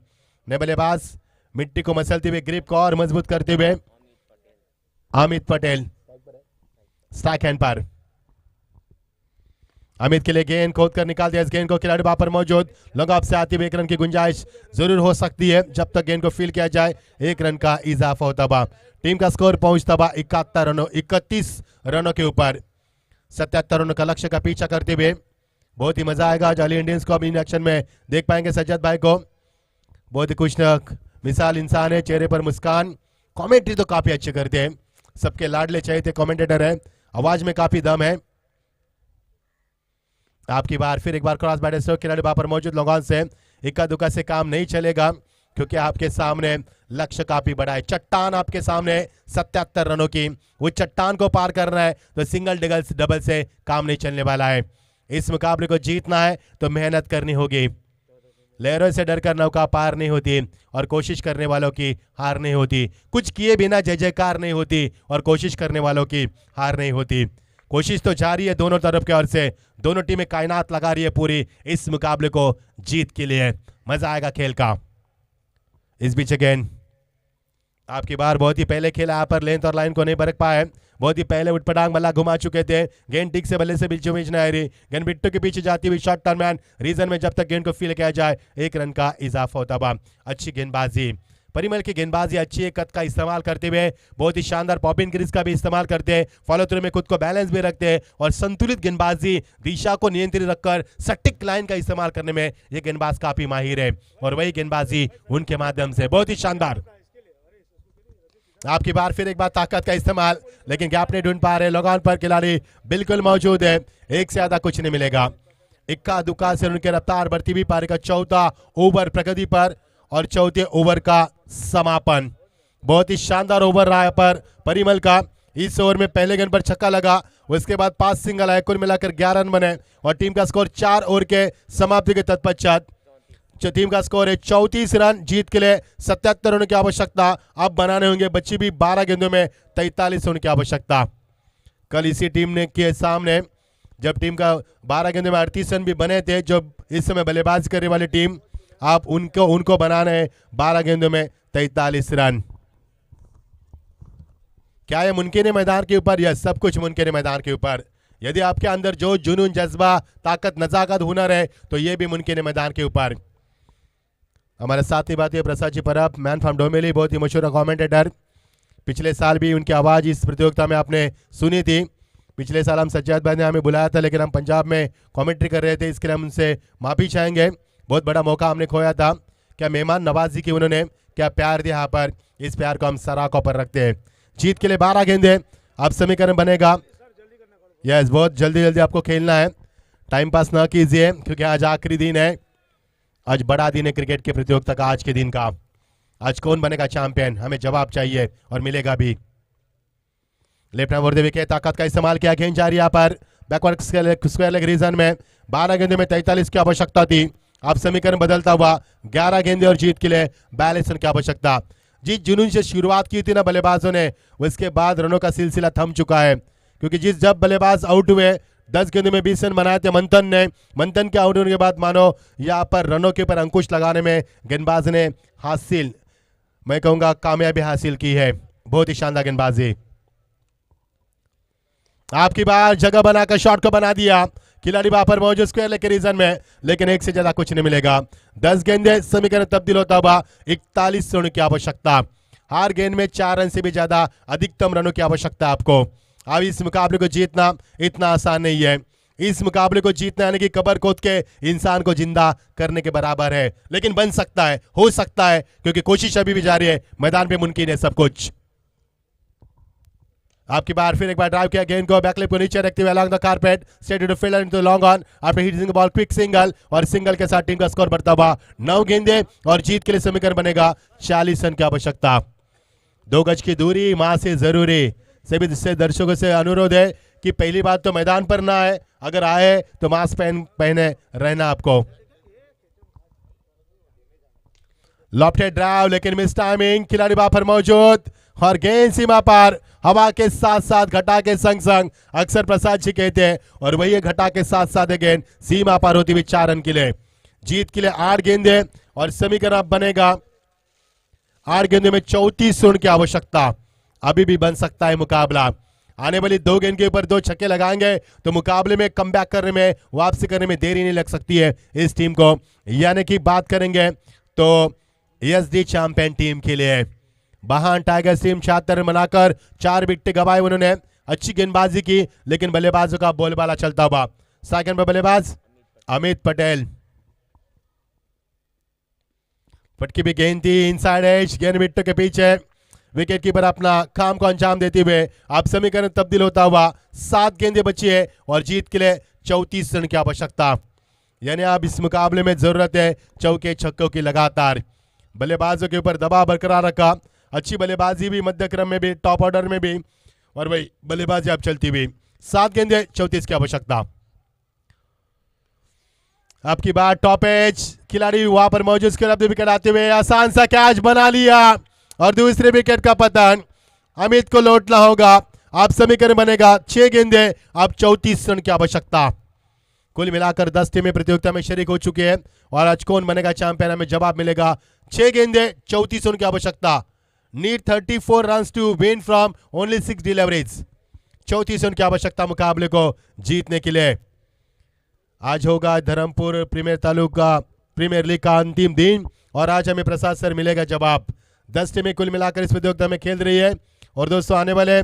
नए बल्लेबाज मिट्टी को मसलते हुए ग्रिप को और मजबूत करते हुए अमित पटेल स्ट्राइक हैंड पर। अमित के लिए गेंद खोद कर निकाल दिया। इस गेंद को खिलाड़ी वहां पर मौजूद, लॉन्ग ऑफ से आती हुई 1 रन की गुंजाइश जरूर हो सकती है जब तक गेंद को फील किया जाए। 1 रन का इजाफा होता हुआ टीम का स्कोर पहुंचता हुआ 31 रनों के ऊपर। 77 रनों का लक्ष्य का पीछा करते हुए बहुत ही मजा आएगा। दिल्ली इंडियंस को अब इन एक्शन में देख पाएंगे। सज्जद भाई को बहुत ही खुश मिसाल इंसान है, चेहरे पर मुस्कान। कमेंट्री तो काफी अच्छे करते हैं, सबके लाडले चाहिए कमेंटेटर है, आवाज में काफी दम है। आपकी बार फिर एक बार क्रॉस बैटर से खिलाड़ी वहां पर मौजूद, लॉन्ग ऑन से इक्का दुक्का से काम नहीं चलेगा क्योंकि आपके सामने लक्ष्य काफी बड़ा है। चट्टान आपके सामने 77 रनों की, वो चट्टान को पार करना है तो सिंगल डबल से काम नहीं चलने वाला है। इस मुकाबले को जीतना है तो मेहनत करनी होगी। लहरों से डरकर नौका पार नहीं होती और कोशिश करने वालों की हार नहीं होती। कुछ किए बिना जय जयकार नहीं होती और कोशिश करने वालों की हार नहीं होती। कोशिश तो जारी है दोनों तरफ की ओर से, दोनों टीमें कायनात लगा रही है पूरी इस मुकाबले को जीत के लिए। मजा आएगा खेल का। इस बीच गेंद आपकी बार बहुत ही पहले खेला, यहाँ पर लेंथ और लाइन को नहीं बरक पाए। बहुत ही पहले उठपटांग बल्ला घुमा चुके थे। गेंद ठीक से बल्ले से बीचों बीच नहीं आ रही। गेंद बिट्टू के पीछे जाती हुई शॉर्ट टर्न मैन रीजन में जब तक गेंद को फील किया जाए 1 रन का इजाफा होता हुआ। अच्छी गेंदबाजी, परिमल की गेंदबाजी अच्छी है, कद का इस्तेमाल करते हुए बहुत ही शानदार पॉपिन क्रीज का भी इस्तेमाल करते हैं, फॉलो थ्रू में खुद को बैलेंस भी रखते हैं और संतुलित गेंदबाजी, दिशा को नियंत्रित रखकर सटीक लाइन का इस्तेमाल करने में ये गेंदबाज काफी माहिर है और वही गेंदबाजी उनके माध्यम से बहुत ही शानदार। आपकी बार फिर एक बार ताकत का इस्तेमाल, लेकिन गैप नहीं ढूंढ पा रहे। लॉग ऑन पर खिलाड़ी बिल्कुल मौजूद है, एक से ज्यादा कुछ नहीं मिलेगा। इक्का दुक्का से उनकी रफ्तार बढ़ती हुई पारी का चौथा ओवर प्रगति पर और चौथे ओवर का समापन। बहुत ही शानदार ओवर रहा है पर परिमल का। इस ओवर में पहले गेंद पर छक्का लगा, उसके बाद 5 सिंगल आए, कुल मिलाकर 11 रन बने और टीम का स्कोर 4 ओवर के समाप्ति के तत्पश्चात टीम का स्कोर है 34 रन। जीत के लिए 77 रनों की आवश्यकता अब बनाने होंगे, बच्ची भी 12 गेंदों में 43 रनों की आवश्यकता। कल इसी टीम ने के सामने जब टीम का 12 गेंदों में 38 रन भी बने थे, जो इस समय बल्लेबाजी करने वाली टीम, आप उनको बनाना है 12 गेंदों में 43 रन। क्या ये मुमकिन है मैदान के ऊपर? यह सब कुछ मुमकिन है मैदान के ऊपर। यदि आपके अंदर जो जुनून, जज्बा, ताकत, नजाकत, हुनर है तो ये भी मुमकिन है मैदान के ऊपर। हमारे साथ ही बात है प्रसाद जी परब, मैन फ्रॉम डोमेली, बहुत ही मशहूर कमेंटेटर। पिछले साल भी उनकी आवाज़ इस प्रतियोगिता में आपने सुनी थी। पिछले साल हम सज्जाद भाई ने हमें बुलाया था, लेकिन हम पंजाब में कमेंट्री कर रहे थे, इसके लिए हम उनसे माफ़ी चाहेंगे। बहुत बड़ा मौका हमने खोया था। क्या मेहमान नवाजी की उन्होंने क्या प्यार दिया यहाँ पर, इस प्यार को हम सराखों पर रखते हैं। जीत के लिए 12 गेंदें, अब समीकरण बनेगा। यस, बहुत जल्दी जल्दी आपको खेलना है, टाइम पास ना कीजिए क्योंकि आज आखिरी दिन है। आज बड़ा दिन है क्रिकेट के प्रतियोगिता का, आज के दिन का। आज कौन बनेगा चैंपियन, हमें जवाब चाहिए और मिलेगा भी। लेफ्ट हैंड वर्दे विकेट, ताकत का इस्तेमाल किया, गेंद जारी यहाँ पर बैकवर्ड स्क्वायर लेग रीजन में। 12 गेंदों में 43 की आवश्यकता थी, अब समीकरण बदलता हुआ 11 गेंदे और जीत के लिए 42 रन की आवश्यकता। जिस जुनून से शुरुआत की थी ना बल्लेबाजों ने, उसके बाद रनों का सिलसिला थम चुका है क्योंकि जब बल्लेबाज आउट हुए 10 गेंदों में 20 रन बनाए थे मंथन ने। मंथन के आउट होने के बाद मानो यहाँ पर रनों के ऊपर अंकुश लगाने में गेंदबाज ने हासिल, मैं कहूंगा कामयाबी हासिल की है। बहुत ही शानदार गेंदबाजी। आपकी बार जगह बनाकर शॉट को बना दिया, खिलाड़ी वहां पर मौजूद स्क्वायर लेग के रीजन में, लेकिन एक से ज्यादा कुछ नहीं मिलेगा। 10 गेंदे, समीकरण तब्दील होता हुआ 41 रनों की आवश्यकता। हर गेंद में 4 रन से भी ज्यादा अधिकतम रनों की आवश्यकता आपको। अब इस मुकाबले को जीतना इतना आसान नहीं है। इस मुकाबले को जीतना यानी कि कब्र खोद के इंसान को जिंदा करने के बराबर है, लेकिन बन सकता है, हो सकता है, क्योंकि कोशिश अभी भी जारी है। मैदान पे मुमकिन है सब कुछ। आपकी बार फिर एक बार ड्राइव किया, गेंद को बैकलिप को नीचे रखते हुए along the carpet, straight to fielder into long on after hitting the ball, quick single, और सिंगल के साथ टीम का स्कोर बढ़ता हुआ 9 गेंदे और जीत के लिए समीकरण बनेगा 40 रन की आवश्यकता। 2 गज की दूरी मां से जरूरी। सभी से दर्शकों से अनुरोध है कि पहली बात तो मैदान पर ना आए, अगर आए तो मास्क पहने रहना आपको। लॉफ्टेड ड्राइव लेकिन मिस टाइमिंग, खिलाड़ी वहां पर मौजूद और गेंद सीमा पर हवा के साथ साथ घटा के संग संग, अक्सर प्रसाद जी कहते हैं, और वही घटा के साथ साथ गेंद सीमा पर होती हुई 4 रन के लिए। जीत के लिए 8 गेंदे और समीकरण अब बनेगा 8 गेंदों में 34 रन की आवश्यकता। अभी भी बन सकता है मुकाबला। आने वाली 2 गेंद के ऊपर 2 छक्के लगाएंगे तो मुकाबले में कमबैक करने में, वापसी करने में देरी नहीं लग सकती है इस टीम को। यानी कि बात करेंगे तो एसडी चैंपियन टीम के लिए बहान टाइगर्स टीम 76 रन बनाकर 4 विकेट गंवाए। उन्होंने अच्छी गेंदबाजी की, लेकिन बल्लेबाजों का बोलबाला चलता हुआ। सेकंड पर बल्लेबाज अमित पटेल, पटकी भी गेंद थी इनसाइड एज, गेंद विकेट के पीछे। विकेट कीपर अपना काम को अंजाम देते हुए अब समीकरण तब्दील होता हुआ 7 गेंदें बची है और जीत के लिए 34 रन की आवश्यकता। यानी अब इस मुकाबले में जरूरत है चौके छक्कों की लगातार। बल्लेबाजों के ऊपर दबाव बरकरार रखा, अच्छी बल्लेबाजी भी मध्य क्रम में भी, टॉप ऑर्डर में भी, और वही बल्लेबाजी अब चलती हुई। 7 गेंदें 34 की आवश्यकता। आपकी बात टॉप एज खिलाड़ी वहां पर मौजूद, विकेट आते हुए आसान सा कैच बना लिया और दूसरे विकेट का पतन। अमित को लौटना होगा। अब समीकरण बनेगा 6 गेंदे अब 34 रन की आवश्यकता। कुल मिलाकर 10 टीमें प्रतियोगिता में शरीक हो चुकी है और आज कौन बनेगा चैंपियन, हमें जवाब मिलेगा। 6 गेंदे 34 रन की आवश्यकता। Need 34 run to win from only 6 deliveries. 34 run की आवश्यकता मुकाबले को जीतने के लिए। आज होगा Dharampur premier taluka premier league का अंतिम दिन और आज हमें प्रसाद सर मिलेगा जवाब। 10 टीमें कुल मिलाकर इस प्रतियोगिता में खेल रही है और दोस्तों आने वाले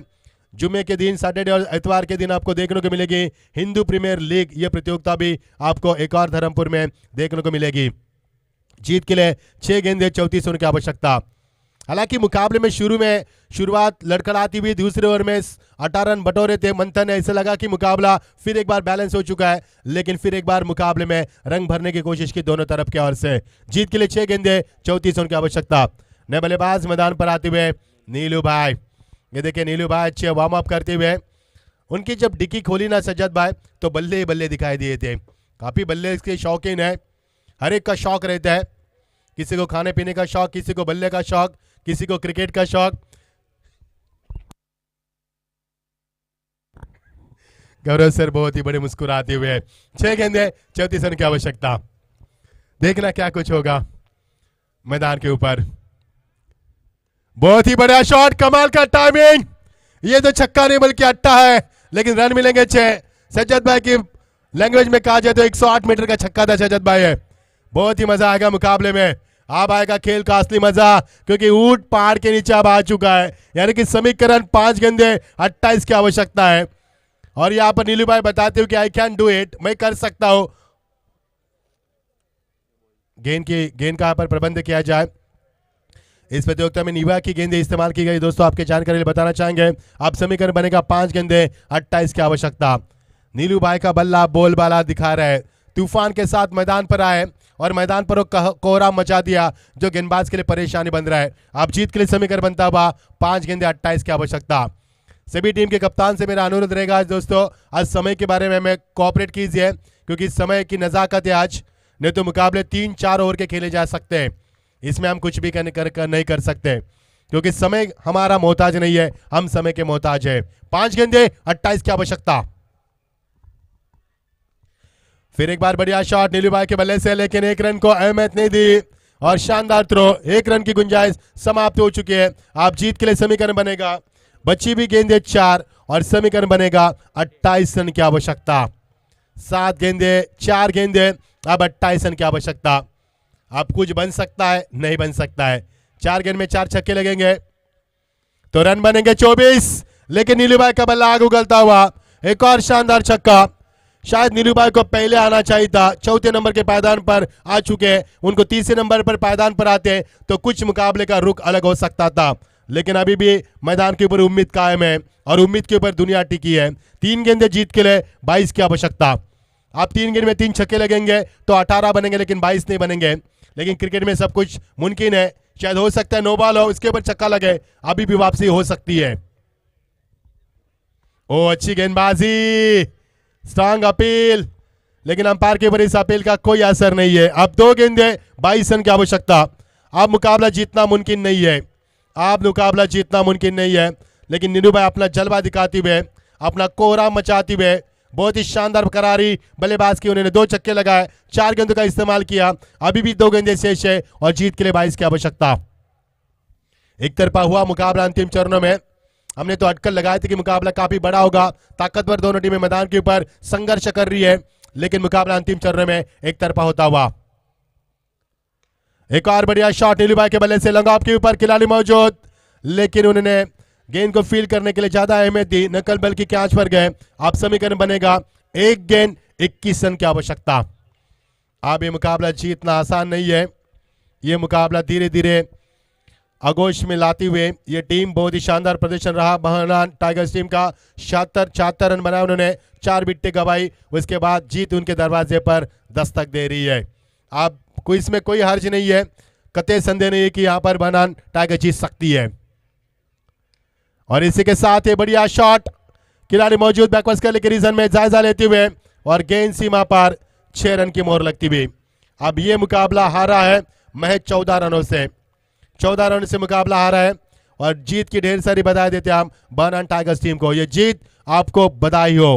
जुम्मे के दिन, सैटरडे और इतवार के दिन आपको देखने को मिलेगी हिंदू प्रीमियर लीग। यह प्रतियोगिता भी आपको एक और धर्मपुर में देखने को मिलेगी। जीत के लिए 6 गेंदे 34 रन की आवश्यकता। हालांकि मुकाबले में शुरुआत लड़खड़ाती हुई, दूसरे ओवर में 18 रन बटोरे थे मंथन। ऐसा लगा कि मुकाबला फिर एक बार बैलेंस हो चुका है, लेकिन फिर एक बार मुकाबले में रंग भरने की कोशिश की दोनों तरफ की ओर से। जीत के लिए 6 गेंदे 34 रन की आवश्यकता। नए बल्लेबाज मैदान पर आते हुए नीलू भाई। ये देखिए नीलू भाई अच्छे वार्म अप करते हुए। उनकी जब डिक्की खोली ना सज्जद भाई तो बल्ले बल्ले दिखाई दिए थे। काफी बल्ले के शौकीन है, हर एक का शौक रहता है। किसी को खाने पीने का शौक, किसी को बल्ले का शौक, किसी को क्रिकेट का शौक। गौरव सर बहुत ही बड़े मुस्कुराते हुए। 6 गेंदे 34 रन की आवश्यकता। देखना क्या कुछ होगा मैदान के ऊपर। बहुत ही बड़ा शॉट, कमाल का टाइमिंग। ये तो छक्का नहीं बल्कि अट्टा है, लेकिन रन मिलेंगे 6। सज्जद भाई की लैंग्वेज में कहा जाए तो 108 मीटर का छक्का था सज्जद भाई है। बहुत ही मजा आएगा मुकाबले में। अब आएगा खेल का असली मजा, क्योंकि ऊंट पहाड़ के नीचे अब आ चुका है। यानी कि समीकरण 5 गेंदे 28 की आवश्यकता है और यहां पर नीलू भाई बताते हो कि आई कैन डू इट, मैं कर सकता हूं। गेंद का यहां पर प्रबंध किया जाए। इस प्रतियोगिता में नीवा की गेंदें इस्तेमाल की गई। दोस्तों आपके जानकारी बताना चाहेंगे अब समीकरण बनेगा 5 गेंदे 28 की आवश्यकता। नीलू भाई का बल्ला बोलबाला दिखा रहा है। तूफान के साथ मैदान पर आए और मैदान पर कोहराम मचा दिया जो गेंदबाज के लिए परेशानी बन रहा है। अब जीत के लिए समीकरण बनता हुआ 5 गेंदे 28 की आवश्यकता। सभी टीम के कप्तान से मेरा अनुरोध रहेगा दोस्तों, आज समय के बारे में हमें कोऑपरेट कीजिए, क्योंकि समय की नजाकत है आज। नहीं तो मुकाबले 3-4 ओवर के खेले जा सकते हैं, इसमें हम कुछ भी नहीं कर सकते, क्योंकि समय हमारा मोहताज नहीं है, हम समय के मोहताज है। 5 गेंदे 28 की आवश्यकता। फिर एक बार बढ़िया शॉट नीलू भाई के बल्ले से, लेकिन 1 रन को अहमियत नहीं दी और शानदार थ्रो। 1 रन की गुंजाइश समाप्त हो चुकी है। आप जीत के लिए समीकरण बनेगा, बची भी गेंदे 4 और समीकरण बनेगा 28 रन की आवश्यकता। 7 गेंदे 4 गेंदे अब 28 रन की आवश्यकता। अब कुछ बन सकता है, नहीं बन सकता है। 4 गेंद में 4 छक्के लगेंगे तो रन बनेंगे 24, लेकिन नीलू भाई का बल्ला आग उगलता हुआ। एक और शानदार छक्का। शायद नीलू भाई को पहले आना चाहिए था, 4थे नंबर के पायदान पर आ चुके हैं। उनको 30 नंबर पर पायदान पर आते तो कुछ मुकाबले का रुख अलग हो सकता था, लेकिन अभी भी मैदान के ऊपर उम्मीद कायम है और उम्मीद के ऊपर दुनिया टिकी है। 3 गेंदे जीत के लिए 22 की आवश्यकता। अब 3 गेंद में 3 छक्के लगेंगे तो 18 बनेंगे, लेकिन 22 नहीं बनेंगे। लेकिन क्रिकेट में सब कुछ मुमकिन है, शायद हो सकता है नो बॉल हो, उसके ऊपर छक्का लगे, अभी भी वापसी हो सकती है। ओ अच्छी गेंदबाजी, स्ट्रांग अपील, लेकिन अंपायर के ऊपर इस अपील का कोई असर नहीं है। अब 2 गेंदे 22 रन की आवश्यकता। अब मुकाबला जीतना मुमकिन नहीं है, अब मुकाबला जीतना मुमकिन नहीं है, लेकिन नीलू भाई अपना जलवा दिखाते हुए, अपना कोहराम मचाते हुए, बहुत ही शानदार करारी बल्लेबाज की उन्होंने 2 छक्के लगाए, 4 गेंदों का इस्तेमाल किया। अभी भी 2 गेंदे शेष है और जीत के लिए 22 की आवश्यकता। एक तरफा हुआ मुकाबला अंतिम चरणों में। हमने तो अटकल लगाए थे कि मुकाबला काफी बड़ा होगा, ताकतवर दोनों टीमें मैदान के ऊपर संघर्ष कर रही है, लेकिन मुकाबला अंतिम चरणों में एक तरफा होता हुआ। एक और बढ़िया शॉट नीलूभाई के बल्ले से, लॉन्ग ऑफ के ऊपर खिलाड़ी मौजूद, लेकिन उन्होंने गेंद को फील करने के लिए ज्यादा अहमियत दी, नकल बल की कैच पर गए। अब समीकरण बनेगा 1 गेंद 21 रन की आवश्यकता। अब ये मुकाबला जीतना आसान नहीं है, ये मुकाबला धीरे धीरे आगोश में लाते हुए ये टीम बहुत ही शानदार प्रदर्शन रहा। महारान टाइगर्स टीम का 76 रन बनाए उन्होंने, 4 विकेटें गंवाई, उसके बाद जीत उनके दरवाजे पर दस्तक दे रही है। अब क्विज में कोई हर्ज नहीं है, कतई संदेह नहीं है कि यहां पर महारान टाइगर जीत सकती है। और इसी के साथ ये बढ़िया शॉट, खिलाड़ी मौजूद बैकवर्ड करने के रीजन में जायजा लेते हुए और गेंद सीमा पर 6 रन की मोहर लगती हुई। अब ये मुकाबला हारा है महज 14 रनों से, 14 रन से मुकाबला हारा है और जीत की ढेर सारी बधाई देते हैं हम बनान टाइगर्स टीम को। ये जीत आपको बधाई हो।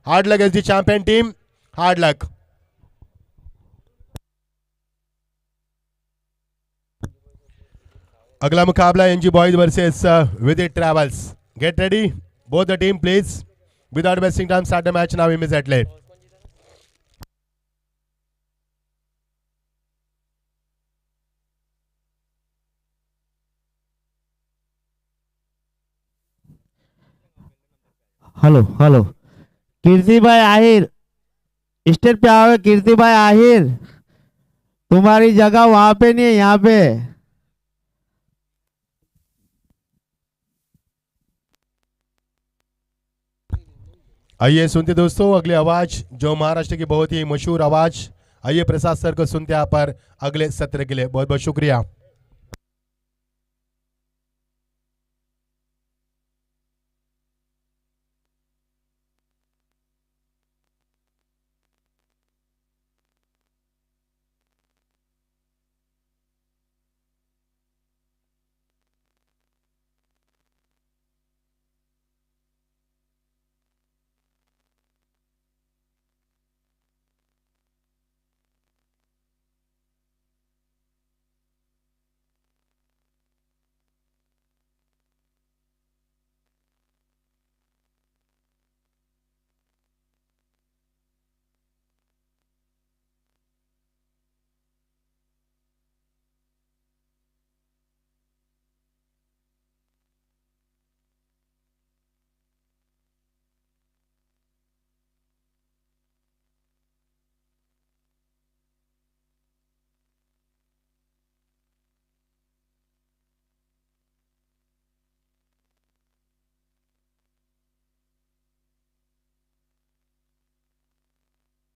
Hard luck is the champion team, hard luck. अगला मुकाबला NG boys versus Vidit travels. Get ready both the team please, without wasting time start the match now immediately. Hello hello, Kirti भाई आहिर स्टेज पे आओ। कीर्ति भाई आहिर, तुम्हारी जगह वहां पे नहीं है, यहाँ पे। आइए सुनते दोस्तों अगली आवाज, जो महाराष्ट्र की बहुत ही मशहूर आवाज। आइए प्रसाद सर को सुनते यहाँ पर अगले सत्र के लिए। बहुत बहुत शुक्रिया।